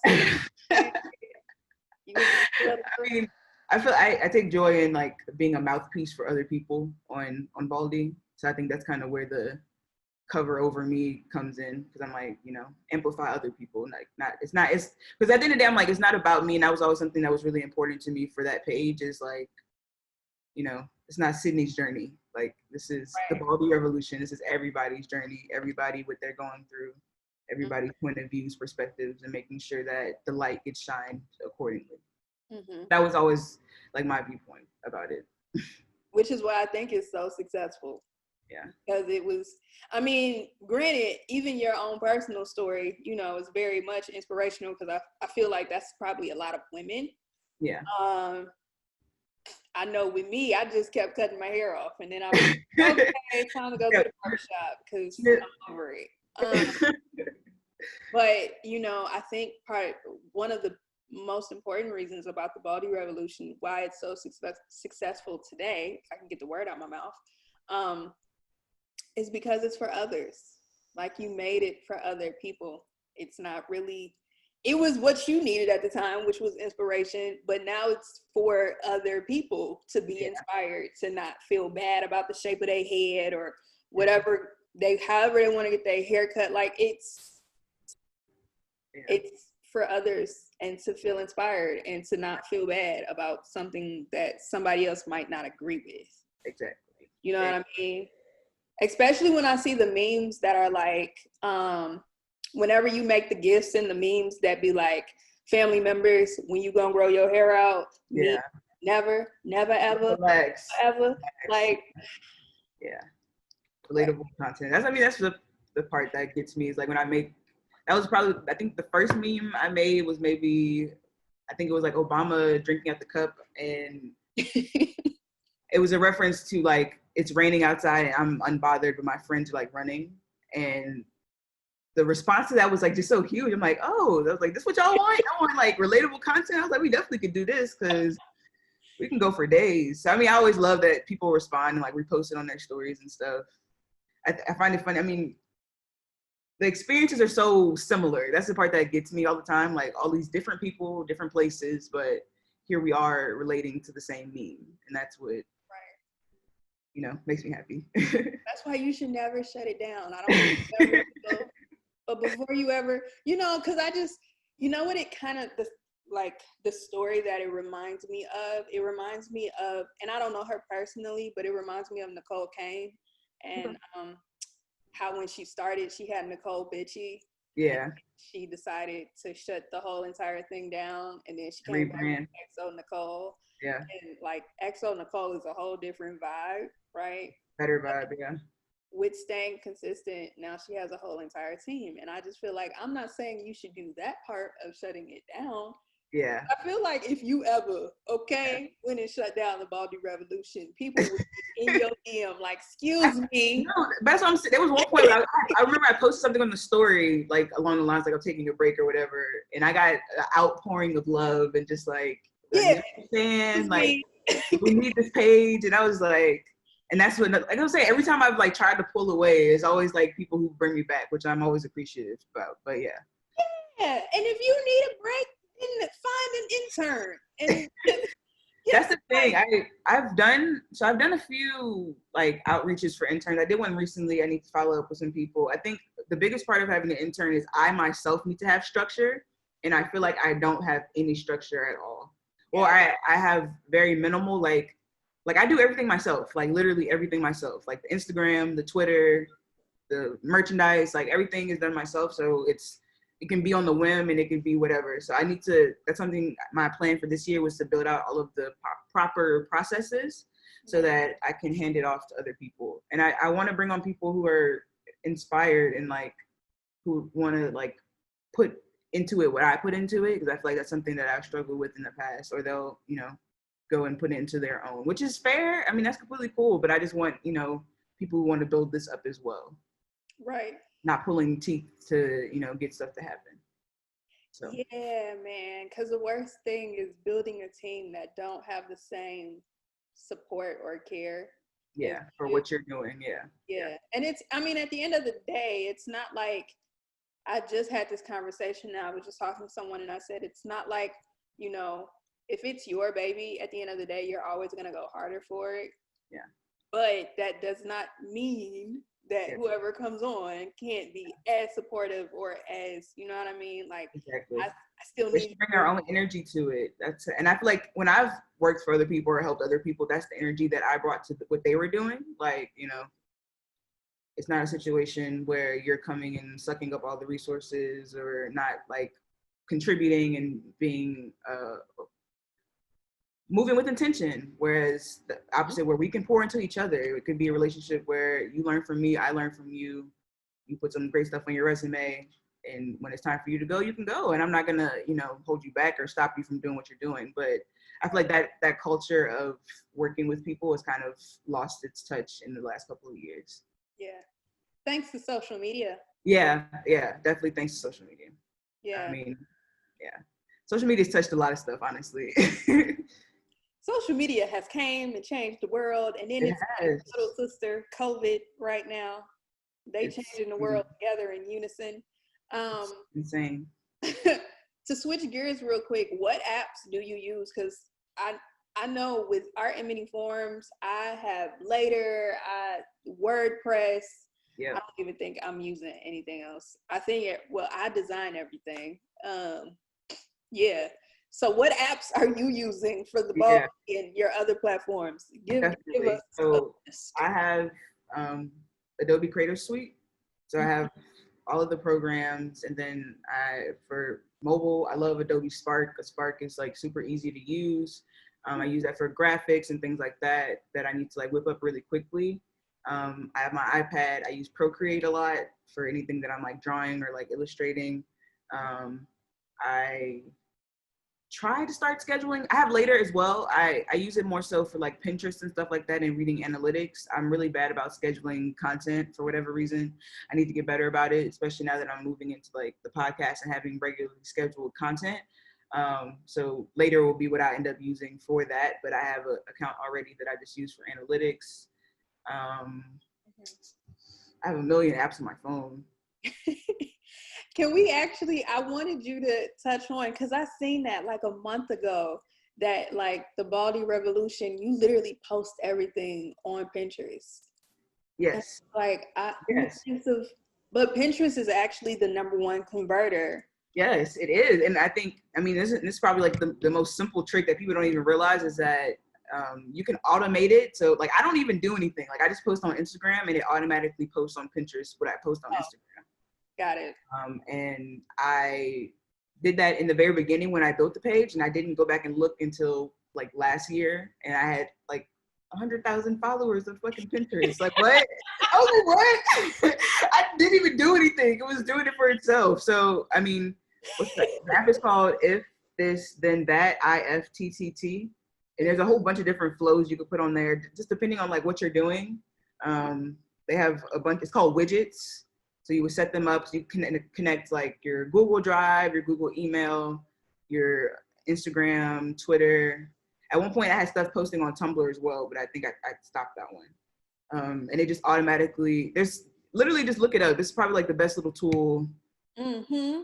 B: I take joy in like being a mouthpiece for other people on Baldy. So I think that's kind of where cover over me comes in, because I'm like, you know, amplify other people. It's because at the end of the day, I'm like, it's not about me. And that was always something that was really important to me for that page, is like, you know, it's not Sydne's journey. Like, this is the Baldy revolution. This is everybody's journey, everybody what they're going through, everybody's point of views, perspectives, and making sure that the light gets shined accordingly. That was always like my viewpoint about it.
A: Which is why I think it's so successful.
B: Yeah.
A: Because it was, I mean, granted, even your own personal story, you know, is very much inspirational, because I feel like that's probably a lot of women.
B: Yeah.
A: I know with me, I just kept cutting my hair off, and then I was like, okay, time to go to the barbershop because I'm over it. But, you know, I think one of the most important reasons about the Baldy revolution, why it's so successful today, if I can get the word out of my mouth, is because it's for others. Like, you made it for other people. It's not really, it was what you needed at the time, which was inspiration, but now it's for other people to be inspired, to not feel bad about the shape of their head or whatever however they want to get their hair cut. Like, it's for others, and to feel inspired and to not feel bad about something that somebody else might not agree with.
B: Exactly.
A: You know what I mean? Especially when I see the memes that are like, whenever you make the gifts and the memes that be like, family members, when you gonna grow your hair out? Me, never, ever,
B: Relax.
A: ever. Like,
B: relatable content. That's the part that gets me, is like when I make, that was probably, I think the first meme I made was maybe, I think it was like Obama drinking at the cup, and it was a reference to like, it's raining outside and I'm unbothered, but my friends are like running. And the response to that was like just so huge. I'm like, oh, I was like, this what y'all want? Y'all want like relatable content? I was like, we definitely could do this, because we can go for days. So, I mean, I always love that people respond and like repost it on their stories and stuff. I find it funny. I mean, the experiences are so similar. That's the part that gets me all the time. Like, all these different people, different places, but here we are relating to the same meme. And that's what, you know, makes me happy.
A: That's why you should never shut it down. I don't want to ever go, but before you ever, you know, because I just, you know what, it kind of, like the story that it reminds me of, and I don't know her personally, but it reminds me of Nicole Kane, and how when she started, she had Nicole Bitchy.
B: Yeah.
A: She decided to shut the whole entire thing down, and then she came back with XO Nicole.
B: Yeah.
A: And like XO Nicole is a whole different vibe, right?
B: Better vibe, yeah.
A: With staying consistent, now she has a whole entire team. And I just feel like, I'm not saying you should do that part of shutting it down.
B: Yeah.
A: I feel like if you ever, went and shut down the Baldy revolution, people would be in your DM like, excuse me.
B: No, that's what I'm saying. There was one point where I remember I posted something on the story, like along the lines, like I'm taking a break or whatever. And I got an outpouring of love and just like, like, we need this page. And I was like, and that's what, like I'm saying, every time I've like tried to pull away, it's always like people who bring me back, which I'm always appreciative about. But yeah.
A: And if you need a break, then find an intern. And
B: that's the thing. I've done a few like outreaches for interns. I did one recently. I need to follow up with some people. I think the biggest part of having an intern is I myself need to have structure, and I feel like I don't have any structure at all. Well, I have very minimal, like I do everything myself, like literally everything myself, like the Instagram, the Twitter, the merchandise, like everything is done myself. So it can be on the whim and it can be whatever. So that's something, my plan for this year was to build out all of the proper processes so that I can hand it off to other people. And I want to bring on people who are inspired and like, who want to like put into it what I put into it, because I feel like that's something that I've struggled with in the past, or they'll, you know, go and put it into their own, which is fair. I mean, that's completely cool, but I just want, you know, people who want to build this up as well.
A: Right.
B: Not pulling teeth to, you know, get stuff to happen. So.
A: Yeah, man, because the worst thing is building a team that don't have the same support or care.
B: Yeah, for what you're doing,
A: Yeah, and it's, I mean, at the end of the day, it's not like, I just had this conversation now. I was just talking to someone and I said, it's not like, you know, if it's your baby, at the end of the day, you're always going to go harder for it.
B: Yeah.
A: But that does not mean that
B: Yeah.
A: whoever comes on can't be as supportive or as, you know what I mean? Like,
B: Exactly.
A: I still
B: We
A: need
B: should bring our own energy to it. And I feel like when I've worked for other people or helped other people, that's the energy that I brought to what they were doing. Like, you know, it's not a situation where you're coming and sucking up all the resources or not like contributing and being moving with intention. Whereas the opposite, where we can pour into each other. It could be a relationship where you learn from me, I learn from you. You put some great stuff on your resume, and when it's time for you to go, you can go. And I'm not gonna, you know, hold you back or stop you from doing what you're doing. But I feel like that culture of working with people has kind of lost its touch in the last couple of years.
A: Yeah. Thanks to social media.
B: Yeah, definitely thanks to social media.
A: Yeah.
B: I mean, yeah. Social media's touched a lot of stuff, honestly.
A: Social media has came and changed the world, and then it's little sister, COVID, right now. It's changing the world together in unison.
B: Insane.
A: To switch gears real quick, what apps do you use? Because I know with art emitting forms, I have Later, WordPress.
B: Yeah.
A: I don't even think I'm using anything else. I think I design everything. Yeah. So what apps are you using for the ball and your other platforms? Give us
B: so I have Adobe Creative Suite. So I have all of the programs, and then for mobile, I love Adobe Spark. Spark is like super easy to use. I use that for graphics and things like that I need to like whip up really quickly. I have my iPad. I use Procreate a lot for anything that I'm like drawing or like illustrating. I try to start scheduling. I have Later as well. I use it more so for like Pinterest and stuff like that and reading analytics. I'm really bad about scheduling content for whatever reason. I need to get better about it, especially now that I'm moving into like the podcast and having regularly scheduled content. So Later will be what I end up using for that, but I have an account already that I just use for analytics. I have a million apps on my phone.
A: Can we actually, I wanted you to touch on, because I seen that like a month ago, that like the Baldy Revolution, you literally post everything on Pinterest.
B: Yes.
A: But Pinterest is actually the #1 converter.
B: Yes, it is. And I mean, this is probably like the most simple trick that people don't even realize is that you can automate it. So like, I don't even do anything. Like I just post on Instagram and it automatically posts on Pinterest what I post on Instagram.
A: Got it.
B: And I did that in the very beginning when I built the page, and I didn't go back and look until like last year, and I had like 100,000 followers on fucking Pinterest. Like what? I was like, what? I didn't even do anything. It was doing it for itself. So I mean, what's that? The app is called If This Then That, IFTTT, and there's a whole bunch of different flows you could put on there, just depending on like what you're doing. They have a bunch. It's called widgets. So you would set them up so you can connect like your Google Drive, your Google email, your Instagram, Twitter. At one point I had stuff posting on Tumblr as well, but I think I stopped that one. And it just automatically, there's literally, just look it up. This is probably like the best little tool. Mm-hmm.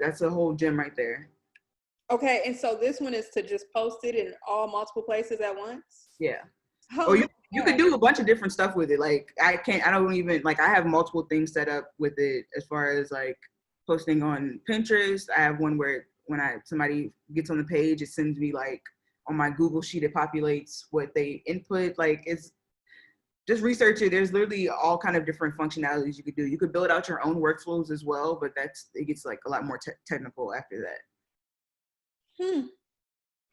B: That's a whole gem right there.
A: Okay, and so this one is to just post it in all multiple places at once?
B: Yeah. Or you could do a bunch of different stuff with it. Like I have multiple things set up with it as far as like posting on Pinterest. I have one where when somebody gets on the page, it sends me like on my Google sheet, it populates what they input. Like it's just research it. There's literally all kind of different functionalities you could do. You could build out your own workflows as well, but it gets like a lot more technical after that.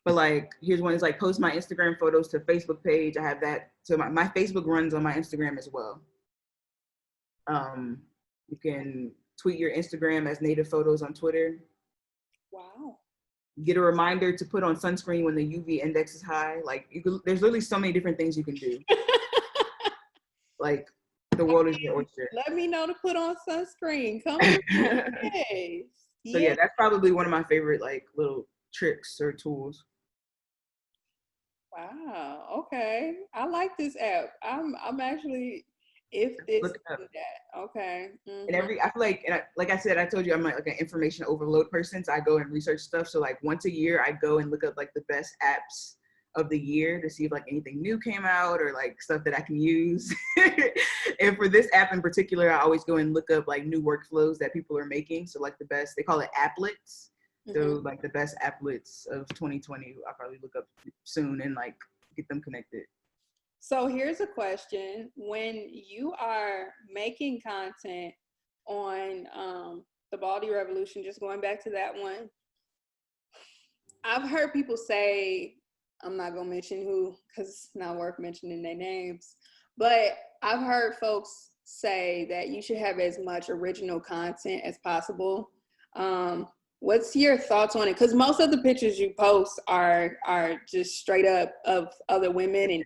B: But like, here's one, is like post my Instagram photos to Facebook page. I have that. So my Facebook runs on my Instagram as well. You can tweet your Instagram as native photos on Twitter.
A: Wow.
B: Get a reminder to put on sunscreen when the UV index is high. Like there's literally so many different things you can do. Like the world is your oyster.
A: Let me know to put on sunscreen. Come on.
B: So yeah, that's probably one of my favorite like little tricks or tools.
A: Wow. Okay. I like this app. I'm actually, if this do that. Okay. Mm-hmm.
B: And I feel like, like I said, I told you I'm like an information overload person. So I go and research stuff. So like once a year I go and look up like the best apps of the year to see if like anything new came out or like stuff that I can use. And for this app in particular, I always go and look up like new workflows that people are making. So like the best, they call it applets. So like the best applets of 2020, I'll probably look up soon and like get them connected.
A: So here's a question. When you are making content on the Baldy Revolution, just going back to that one, I've heard people say, I'm not going to mention who because it's not worth mentioning their names, but I've heard folks say that you should have as much original content as possible. What's your thoughts on it? Because most of the pictures you post are just straight up of other women, and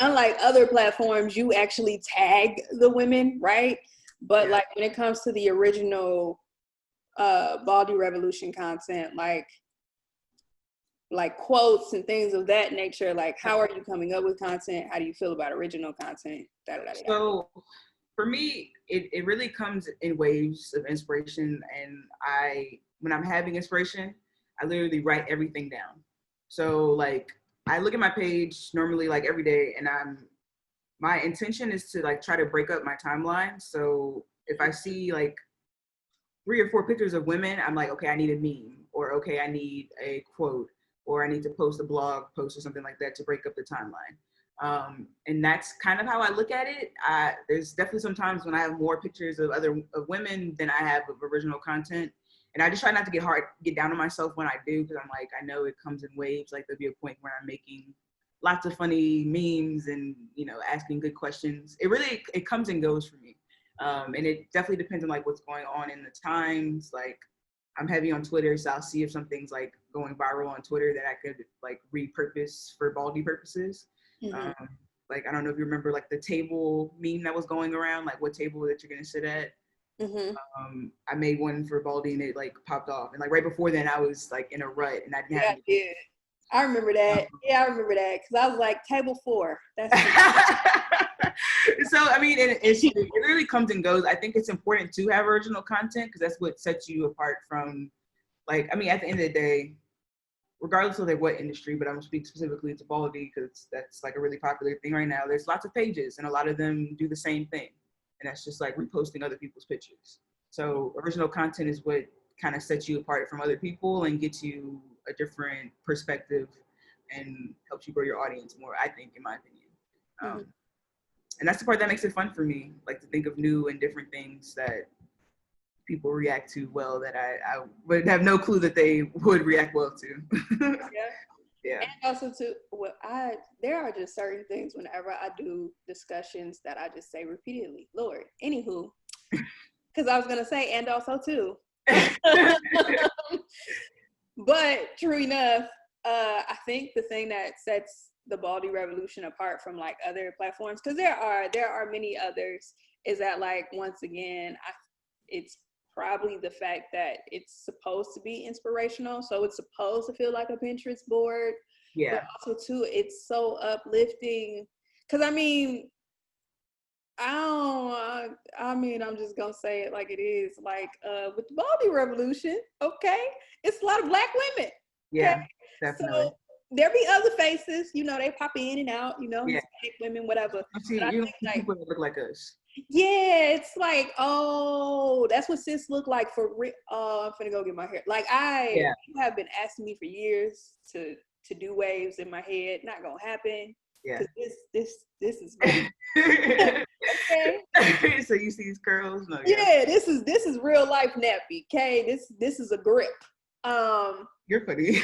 A: unlike other platforms, you actually tag the women, right? But like when it comes to the original Baldy Revolution content, like quotes and things of that nature, like how are you coming up with content? How do you feel about original content?
B: So for me, it really comes in waves of inspiration, and when I'm having inspiration, I literally write everything down. So like I look at my page normally like every day, and my intention is to like try to break up my timeline. So if I see like 3 or 4 pictures of women, I'm like, okay, I need a meme, or okay, I need a quote, or I need to post a blog post or something like that to break up the timeline. And that's kind of how I look at it. There's definitely some times when I have more pictures of women than I have of original content. And I just try not to get down on myself when I do, because I'm like, I know it comes in waves. Like there'll be a point where I'm making lots of funny memes and, you know, asking good questions. It comes and goes for me. And it definitely depends on like what's going on in the times. Like I'm heavy on Twitter, so I'll see if something's like going viral on Twitter that I could like repurpose for Baldy purposes. Like, I don't know if you remember like the table meme that was going around, like what table that you're gonna sit at. I made one for Baldy and it like popped off. And like right before then I was like in a rut and I didn't have anything.
A: I remember that. I remember that because I was like table 4. That's
B: So I mean, it really comes and goes. I think it's important to have original content because that's what sets you apart from, like, I mean, at the end of the day, regardless of like what industry, but I'm gonna speak specifically to Baldy because that's like a really popular thing right now. There's lots of pages and a lot of them do the same thing, and that's just like reposting other people's pictures. So original content is what kind of sets you apart from other people and gets you a different perspective and helps you grow your audience more, I think, in my opinion. And that's the part that makes it fun for me, like to think of new and different things that people react to well that I would have no clue that they would react well to. Yeah.
A: And also too, there are just certain things whenever I do discussions that I just say repeatedly, Lord, anywho, because I was going to say, and also too. But true enough, I think the thing that sets the Baldy Revolution apart from like other platforms, because there are many others, is that like once again, it's probably the fact that it's supposed to be inspirational, so it's supposed to feel like a Pinterest board. But also too, it's so uplifting. Because I mean, I'm just gonna say it like it is. Like with the Baldy Revolution, okay, it's a lot of Black women.
B: Yeah, definitely.
A: So there be other faces, you know, they pop in and out, you know, Hispanic women, whatever.
B: See, you think, like, people that look like us.
A: Yeah, it's like, oh, that's what sis look like for real. I'm finna go get my hair. Like you have been asking me for years to do waves in my head. Not gonna happen.
B: Yeah.
A: This is me.
B: Okay. So you see these curls? No,
A: yeah, this is real life nappy. Okay, this is a grip.
B: You're funny.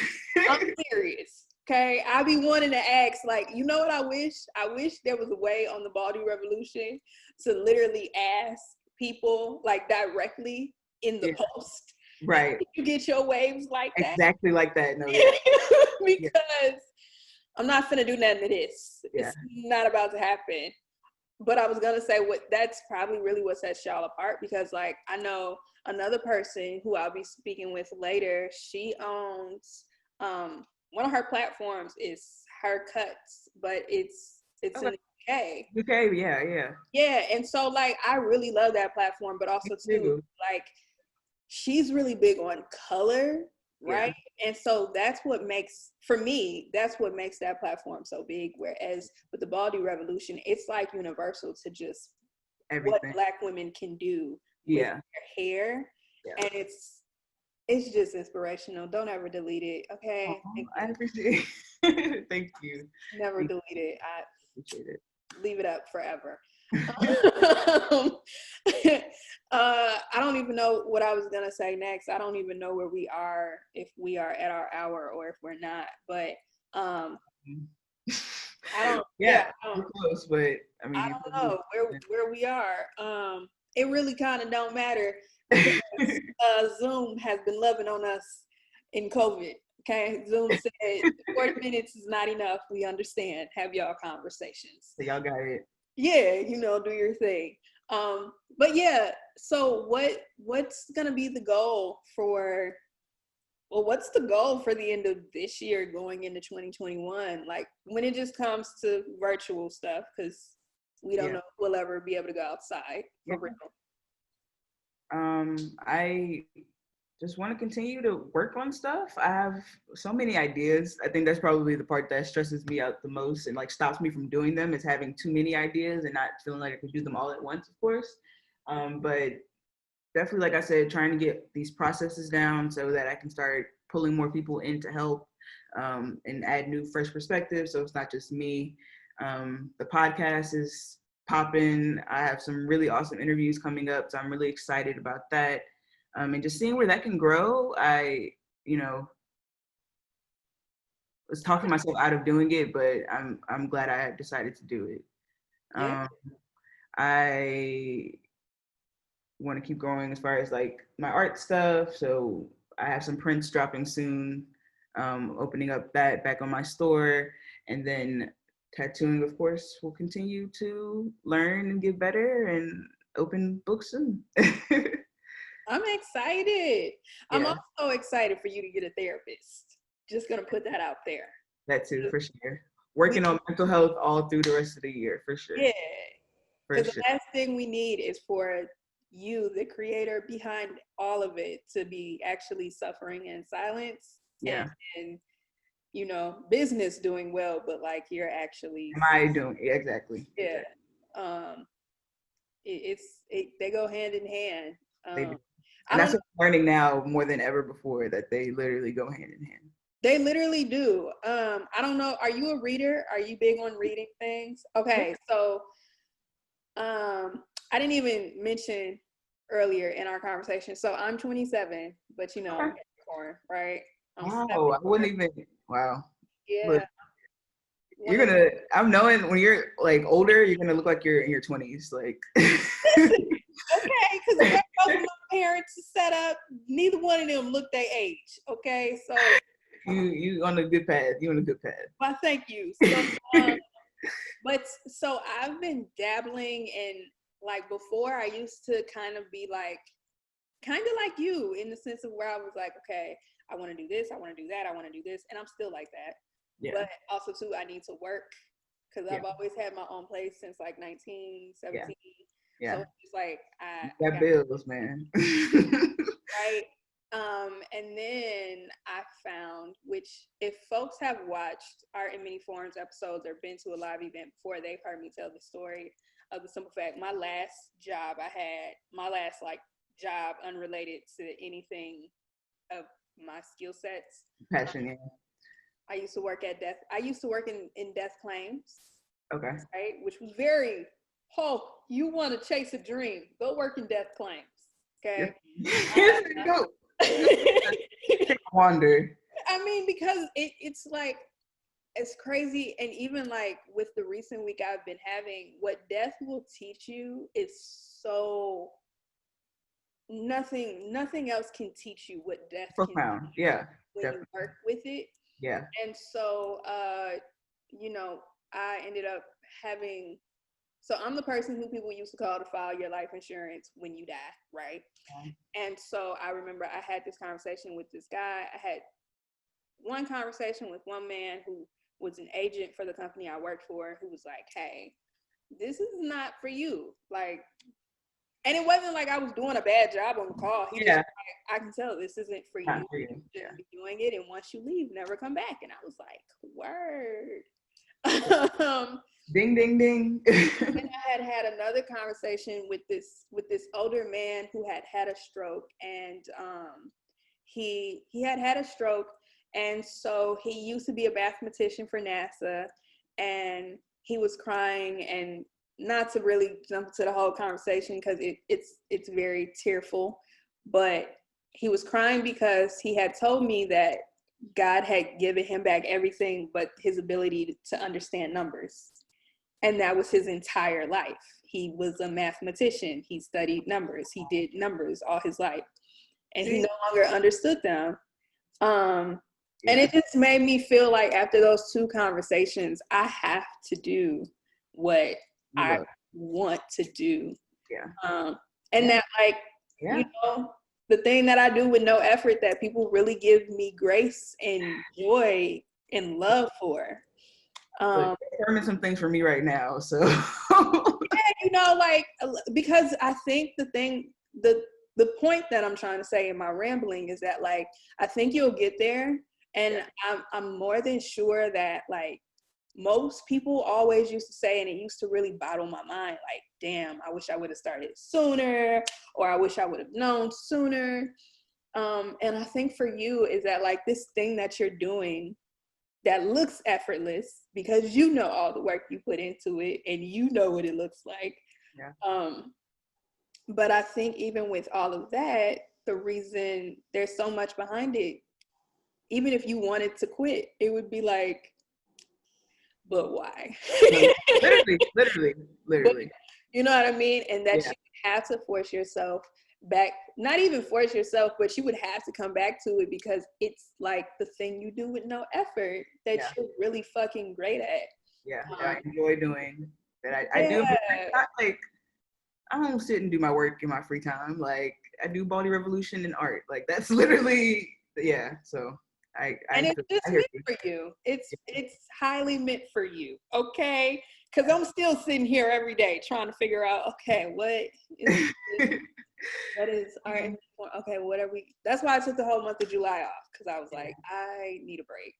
A: I'm serious. Okay, I be wanting to ask, like, you know what I wish? I wish there was a way on the Baldy Revolution to literally ask people, like, directly in the post.
B: Right.
A: You get your waves like that.
B: Exactly like that. No,
A: because I'm not finna do nothing to this. It's not about to happen. But I was gonna say that's probably really what sets y'all apart, because like I know another person who I'll be speaking with later, she owns one of her platforms is her cuts, but it's in the UK.
B: UK, yeah.
A: Yeah, and so like I really love that platform, but also too, like she's really big on color. right? And so that's what makes, for me, that's what makes that platform so big. Whereas with the Baldy Revolution, it's like universal to just
B: everything
A: what Black women can do with
B: yeah
A: their hair. And it's just inspirational. Don't ever delete it, okay?
B: I appreciate it. Thank you.
A: Never delete it. I
B: appreciate it.
A: Leave it up forever. I don't even know what I was gonna say next. I don't even know where we are, if we are at our hour or if we're not. But I don't.
B: We're close, but I mean,
A: I don't know where we are. It really kind of don't matter because Zoom has been loving on us in COVID. Okay, Zoom said 40 minutes is not enough. We understand. Have y'all conversations.
B: So y'all got it.
A: Yeah, do your thing. But yeah, so what's gonna be the goal for? Well, what's the goal for the end of this year going into 2021? Like when it just comes to virtual stuff, because we don't know if we'll ever be able to go outside for real.
B: I just want to continue to work on stuff. I have so many ideas. I think that's probably the part that stresses me out the most and like stops me from doing them, is having too many ideas and not feeling like I can do them all at once, of course. But definitely, like I said, trying to get these processes down so that I can start pulling more people in to help and add new, fresh perspectives. So it's not just me. The podcast is popping. I have some really awesome interviews coming up, so I'm really excited about that. And just seeing where that can grow. I was talking myself out of doing it, but I'm glad I decided to do it. I want to keep growing as far as like my art stuff. So I have some prints dropping soon, opening up that back on my store, and then tattooing, of course, will continue to learn and get better and open books soon.
A: I'm excited. I'm also excited for you to get a therapist. Just gonna put that out there.
B: That too, for sure. Working on mental health all through the rest of the year, for sure.
A: Yeah. Because the last thing we need is for you, the creator behind all of it, to be actually suffering in silence.
B: Yeah.
A: And business doing well, but like you're actually.
B: Am I doing exactly?
A: Yeah. They go hand in hand.
B: They do. And that's what I'm learning now more than ever before, that they literally go hand in hand.
A: They literally do. I don't know. Are you a reader? Are you big on reading things? Okay, so I didn't even mention earlier in our conversation. So I'm 27, but Capricorn, right?
B: Wow, I wouldn't even. Wow.
A: Yeah.
B: Look, I'm knowing when you're like older, you're gonna look like you're in your 20s, like.
A: Okay, because both of my parents set up, neither one of them looked their age. Okay, so
B: you on a good path. You on a good path.
A: Well, thank you. So I've been dabbling in, like, before I used to kind of be like, kind of like you, in the sense of where I was like, okay, I want to do this, I want to do that, I want to do this, and I'm still like that. Yeah. But also too, I need to work, because I've always had my own place since like 19, 17. Yeah. So it's like I
B: got bills, man.
A: Right. And then I found, which if folks have watched our In Many Forms episodes or been to a live event before, they've heard me tell the story of the simple fact, my last job job unrelated to anything of my skill sets.
B: Passion,
A: I used to work in death claims.
B: Okay.
A: Right, which was you want to chase a dream, go work in death claims. Okay.
B: Wonder.
A: I mean, because it's like, it's crazy. And even like with the recent week I've been having, what death will teach you is so nothing else can teach you what death
B: profound.
A: Can teach you when definitely. You work with it.
B: Yeah.
A: And so I ended up having, so I'm the person who people used to call to file your life insurance when you die, right? Okay. And so I remember I had this conversation with this guy. I had one conversation with one man who was an agent for the company I worked for, who was like, hey, this is not for you. Like, And it wasn't like I was doing a bad job on the call. He just
B: Yeah.
A: like, I can tell this isn't for you.
B: Not for you.
A: You
B: Yeah.
A: shouldn't be doing it, and once you leave, never come back. And I was like, word.
B: Ding, ding, ding.
A: And I had another conversation with this older man who had a stroke, and he had a stroke, and so he used to be a mathematician for NASA, and he was crying, and not to really jump to the whole conversation because it's very tearful, but he was crying because he had told me that God had given him back everything but his ability to understand numbers. And that was his entire life. He was a mathematician. He studied numbers. He did numbers all his life. And he no longer understood them. And it just made me feel like after those two conversations, I have to do what I want to do. And that, like, you know, the thing that I do with no effort, that people really give me grace and joy and love for.
B: Determine some things for me right now, so
A: yeah, you know, like, because I think the point that I'm trying to say in my rambling is that, like, I think you'll get there, and I'm more than sure that, like, most people always used to say, and it used to really bottle my mind, like, damn, I wish I would have started sooner, or I wish I would have known sooner. And I think for you is that, like, this thing that you're doing that looks effortless because you know all the work you put into it and you know what it looks like. But I think even with all of that, the reason there's so much behind it, even if you wanted to quit, it would be like, but why?
B: literally.
A: But, you know what I mean? And that you have to force yourself back, not even force yourself, but you would have to come back to it because it's like the thing you do with no effort that you're really fucking great at.
B: I enjoy doing that. I do. Not like, I don't sit and do my work in my free time. Like, I do body revolution and art. Like, that's literally so
A: and it's just meant for you. It's highly meant for you, okay? Because I'm still sitting here every day trying to figure out, okay, what is our, okay, what are we? That's why I took the whole month of July off, because I was like, I need a break.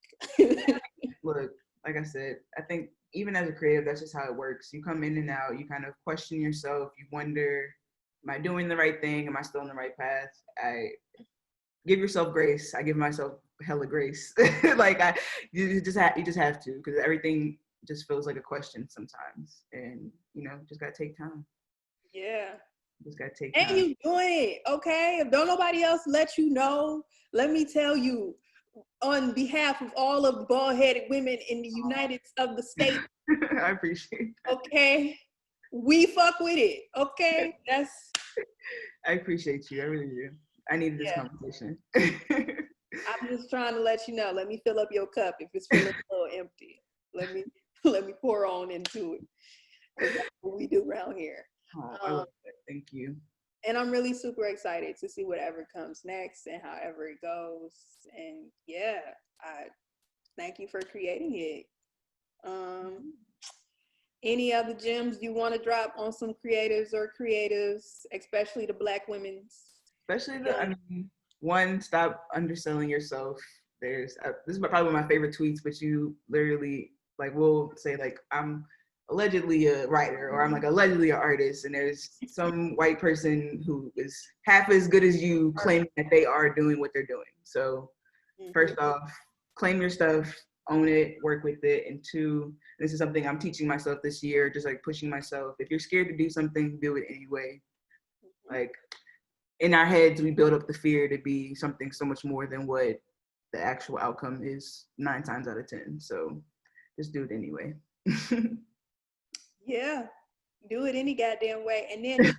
B: Look, like I said, I think even as a creative, that's just how it works. You come in and out, you kind of question yourself, you wonder, am I doing the right thing? Am I still on the right path? I give yourself grace. I give myself hella grace. Like, you just have to, because everything just feels like a question sometimes, and you know, just gotta take time. Just gotta take time.
A: And you doing it, okay? If don't nobody else let you know, let me tell you, on behalf of all of the bald-headed women in the United of the States.
B: I appreciate that.
A: Okay, we fuck with it. Okay,
B: I appreciate you. I really do. I needed this conversation.
A: I'm just trying to let you know. Let me fill up your cup if it's feeling a little empty. Let me pour on into it. That's what we do around here.
B: I love that. Thank you.
A: And I'm really super excited to see whatever comes next and however it goes. And I thank you for creating it. Any other gems you want to drop on some creatives, especially the Black women's?
B: Especially one, stop underselling yourself. This is probably one of my favorite tweets, but you literally, like, will say, like, I'm allegedly a writer, or I'm like allegedly an artist, and there's some white person who is half as good as you claiming that they are doing what they're doing. So first off, claim your stuff, own it, work with it. And two, this is something I'm teaching myself this year, just like pushing myself. If you're scared to do something, do it anyway. Like, in our heads, we build up the fear to be something so much more than what the actual outcome is 9 times out of 10. So just do it anyway.
A: Do it any goddamn way, and then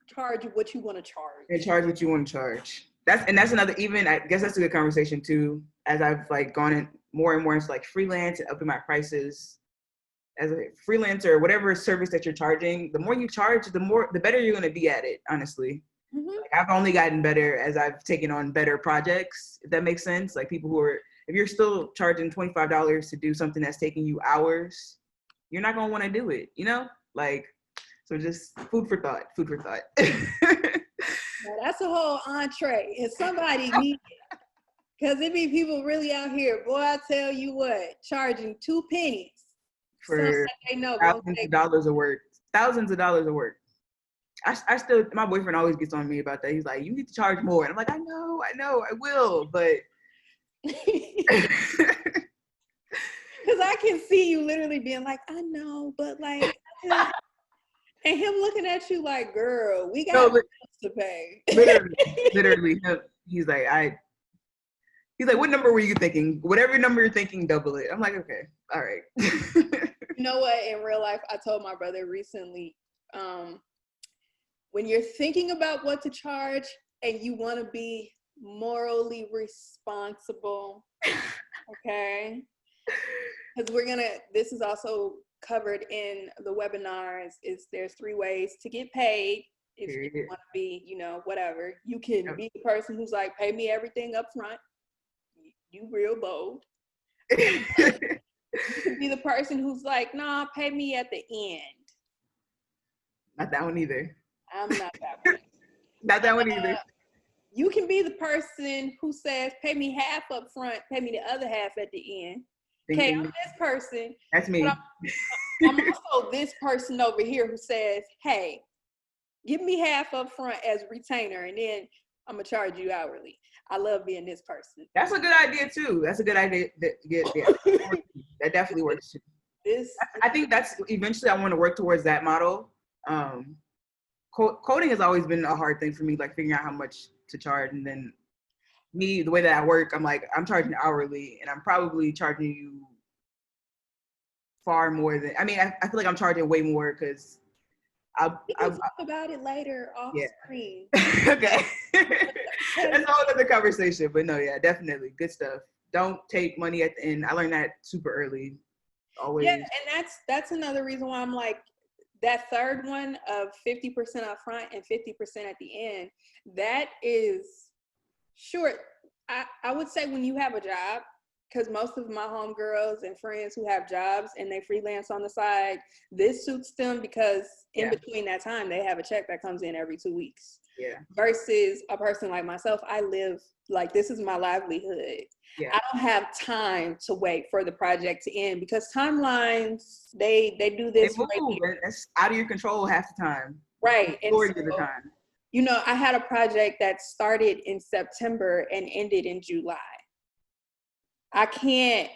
A: charge what you want to charge.
B: And charge what you want to charge. That's another, even, I guess that's a good conversation too, as I've like gone in more and more into like freelance and upping my prices. As a freelancer, whatever service that you're charging, the more you charge, the better you're gonna be at it, honestly. Like, I've only gotten better as I've taken on better projects, if that makes sense. Like, people who are, if you're still charging $25 to do something that's taking you hours, you're not gonna want to do it, you know? Like, So just food for thought.
A: Now, that's a whole entree, and somebody needs it. Because it be people really out here, boy, I tell you what, charging 2 pennies.
B: For
A: they know,
B: thousands of dollars of work. I still, my boyfriend always gets on me about that. He's like, you need to charge more. And I'm like, I know, I will, but.
A: Because I can see you literally being like, I know, but like, and him looking at you like, girl, we got bills to pay.
B: literally, he's like, what number were you thinking? Whatever number you're thinking, double it. I'm like, okay, all right.
A: You know what? In real life, I told my brother recently, when you're thinking about what to charge and you want to be morally responsible, okay? Because this is also covered in the webinars, there's 3 ways to get paid. If you want to be, whatever. You can be the person who's like, pay me everything up front. You real bold. You can be the person who's like, nah, pay me at the end.
B: Not that one either.
A: I'm not that one.
B: Not that one either.
A: You can be the person who says, pay me half up front, pay me the other half at the end. Okay, I'm this person.
B: That's me.
A: I'm also this person over here who says, hey, give me half up front as retainer, and then I'm going to charge you hourly. I love being this person.
B: That's a good idea, too. That's a good idea. That definitely works, too. I think that's eventually I want to work towards that model. Coding has always been a hard thing for me, like figuring out how much to charge. And then the way that I work, I'm like, I'm charging hourly, and I'm probably charging you far more than, I feel like I'm charging way more because
A: we can talk about it later off screen.
B: Okay. That's a whole other conversation, but no, yeah, definitely. Good stuff. Don't take money at the end. I learned that super early. Always.
A: Yeah, and that's another reason why I'm like, that third one of 50% up front and 50% at the end, that is short. I would say when you have a job, because most of my homegirls and friends who have jobs and they freelance on the side, this suits them because in between that time, they have a check that comes in every 2 weeks.
B: Yeah.
A: Versus a person like myself, I live, like, this is my livelihood. Yeah. I don't have time to wait for the project to end because timelines, they do this.
B: They move, that's out of your control half the time.
A: Right. And
B: so, the time.
A: I had a project that started in September and ended in July. I can't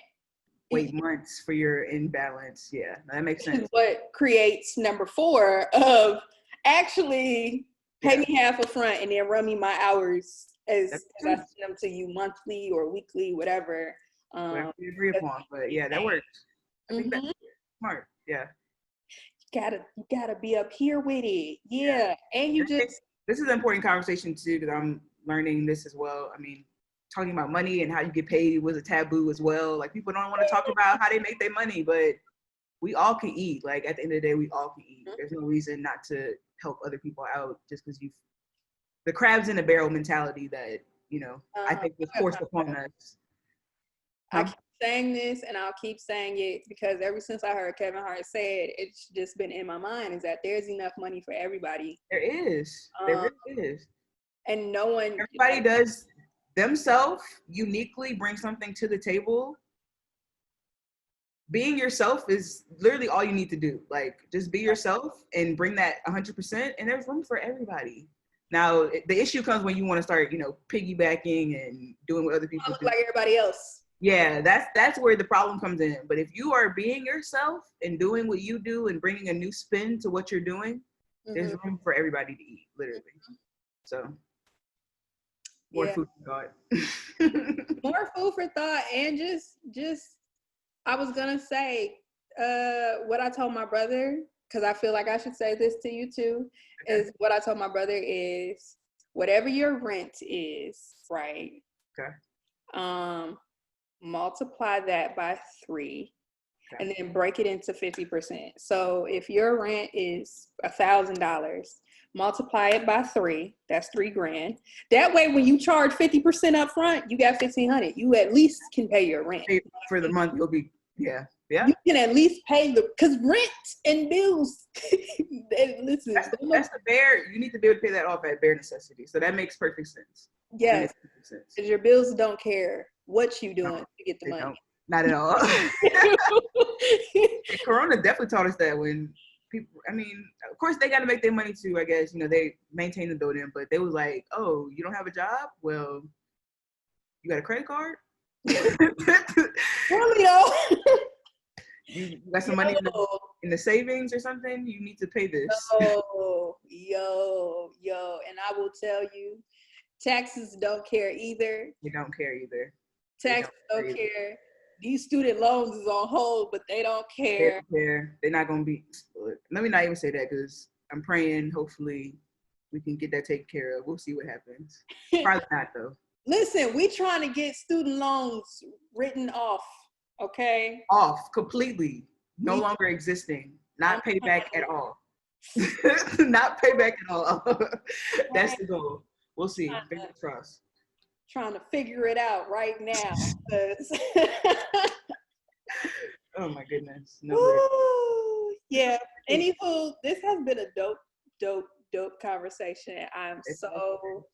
B: wait months for your imbalance. Yeah, that makes sense.
A: What creates number 4 of actually pay me half up front and then run me my hours as I send them to you monthly or weekly, whatever.
B: Whatever you agree upon, but yeah, that works. I think that's smart. Yeah.
A: You gotta be up here with it. Yeah. And
B: this is an important conversation too, because I'm learning this as well. Talking about money and how you get paid was a taboo as well. Like, people don't want to talk about how they make their money, but we all can eat. Like, at the end of the day, we all can eat. There's no reason not to help other people out just because the crabs in the barrel mentality that, I think was forced upon us.
A: I keep saying this and I'll keep saying it because ever since I heard Kevin Hart say it, it's just been in my mind is that there's enough money for everybody.
B: There is. There really is.
A: And
B: everybody does themselves uniquely bring something to the table. Being yourself is literally all you need to do. Like, just be yourself and bring that 100%, and there's room for everybody. Now, the issue comes when you want to start, piggybacking and doing what other people do.
A: Like everybody else.
B: Yeah, that's where the problem comes in. But if you are being yourself and doing what you do and bringing a new spin to what you're doing, there's room for everybody to eat, literally. So, more food for thought.
A: More food for thought, and just I was gonna say what I told my brother, because I feel like I should say this to you too, is what I told my brother is whatever your rent is, right?
B: Okay.
A: Multiply that by 3, and then break it into 50%. So if your rent is $1,000, multiply it by 3. That's $3,000. That way, when you charge 50% up front, you got $1,500. You at least can pay your rent
B: for the month. You'll be Yeah. Yeah.
A: You can at least pay because rent and bills. Listen,
B: That's the bare. You need to be able to pay that off at bare necessity. So that makes perfect sense.
A: yes, because your bills don't care what you doing to get the money.
B: Don't. Not at all. And Corona definitely taught us that when people, I mean, of course they got to make their money too, I guess, they maintain the building, but they was like, oh, you don't have a job? Well, you got a credit card?
A: Really though?
B: You got some money in the savings or something? You need to pay this.
A: Yo. And I will tell you, taxes don't care either.
B: They don't care either.
A: Taxes don't care. These student loans is on hold, but they don't care.
B: They don't care. They're not going to be. Let me not even say that because I'm praying, hopefully, we can get that taken care of. We'll see what happens. Probably not, though.
A: Listen, we trying to get student loans written off, okay?
B: Off, completely. No longer existing. Not paid back at all. Not paid back at all. That's the goal. We'll see. Fingers crossed.
A: Trying to figure it out right now.
B: Oh my goodness. No.
A: Yeah. Anywho, this has been a dope conversation. I'm so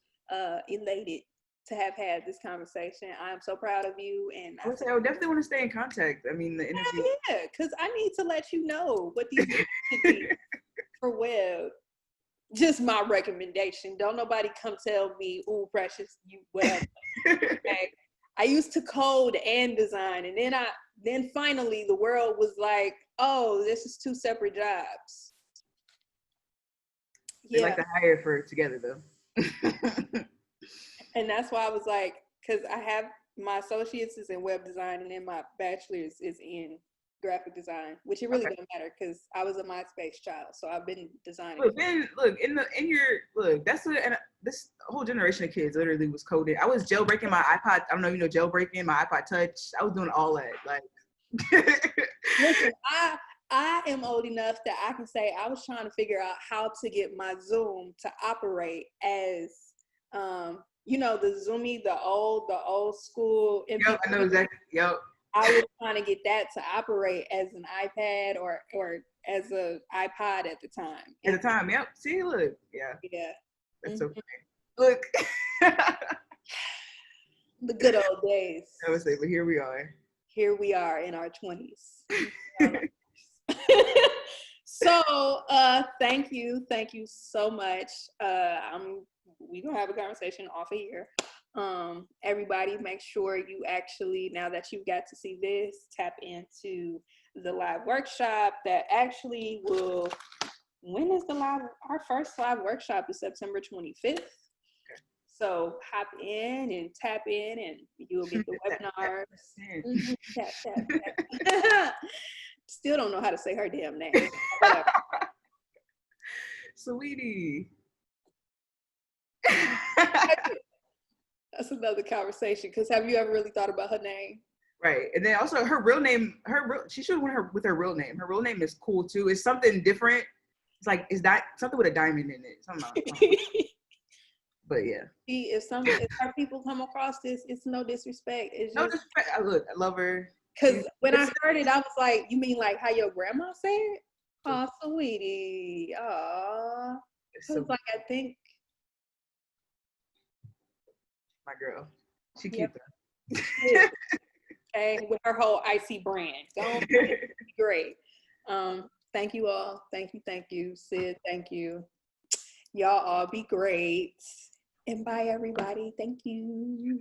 A: elated to have had this conversation. I'm so proud of you, and
B: I definitely want to stay in contact. I mean, the energy.
A: Yeah, because I need to let you know what these should be for web. Just my recommendation. Don't nobody come tell me, "Ooh, Precious, you whatever." Okay. I used to code and design, and then finally the world was like, "Oh, this is two separate jobs."
B: They like to hire for together though.
A: And that's why I was like, because I have my associates is in web design, and then my bachelor's is in graphic design, which it really don't matter because I was a MySpace child, so I've been designing.
B: That's what, and this whole generation of kids literally was coding. I was jailbreaking my iPod. I don't know if you know jailbreaking my iPod Touch. I was doing all that. Like,
A: listen, I am old enough that I can say I was trying to figure out how to get my Zoom to operate as, the Zoomy, the old school.
B: Yep, I know exactly. Yep.
A: I was trying to get that to operate as an iPad or as a iPod at the time.
B: At the time, yep. See, look, yeah. That's so funny. Look,
A: the good old days.
B: I would say, but here we are.
A: Here we are in our 20s. So, thank you so much. We're gonna have a conversation off of here. Everybody make sure you actually, now that you've got to see this, tap into the live workshop that actually will, when is our first live workshop is September 25th. So hop in and tap in and you'll get the webinars. Tap. Still don't know how to say her damn name.
B: Sweetie.
A: That's another conversation, because have you ever really thought about her name?
B: Right. And then also her real name, she should have went with her real name. Her real name is cool too. It's something different. It's like, is that something with a diamond in it? But yeah.
A: If our people come across this, it's no disrespect. It's just,
B: no disrespect. I love her.
A: Because when I heard it, I was like, you mean like how your grandma said it? Oh, sweetie. Aw. So like, I think.
B: My girl. She cute though.
A: Okay, with her whole icy brand. Don't be great. Thank you all. Thank you. Syd, thank you. Y'all all be great. And bye, everybody. Thank you.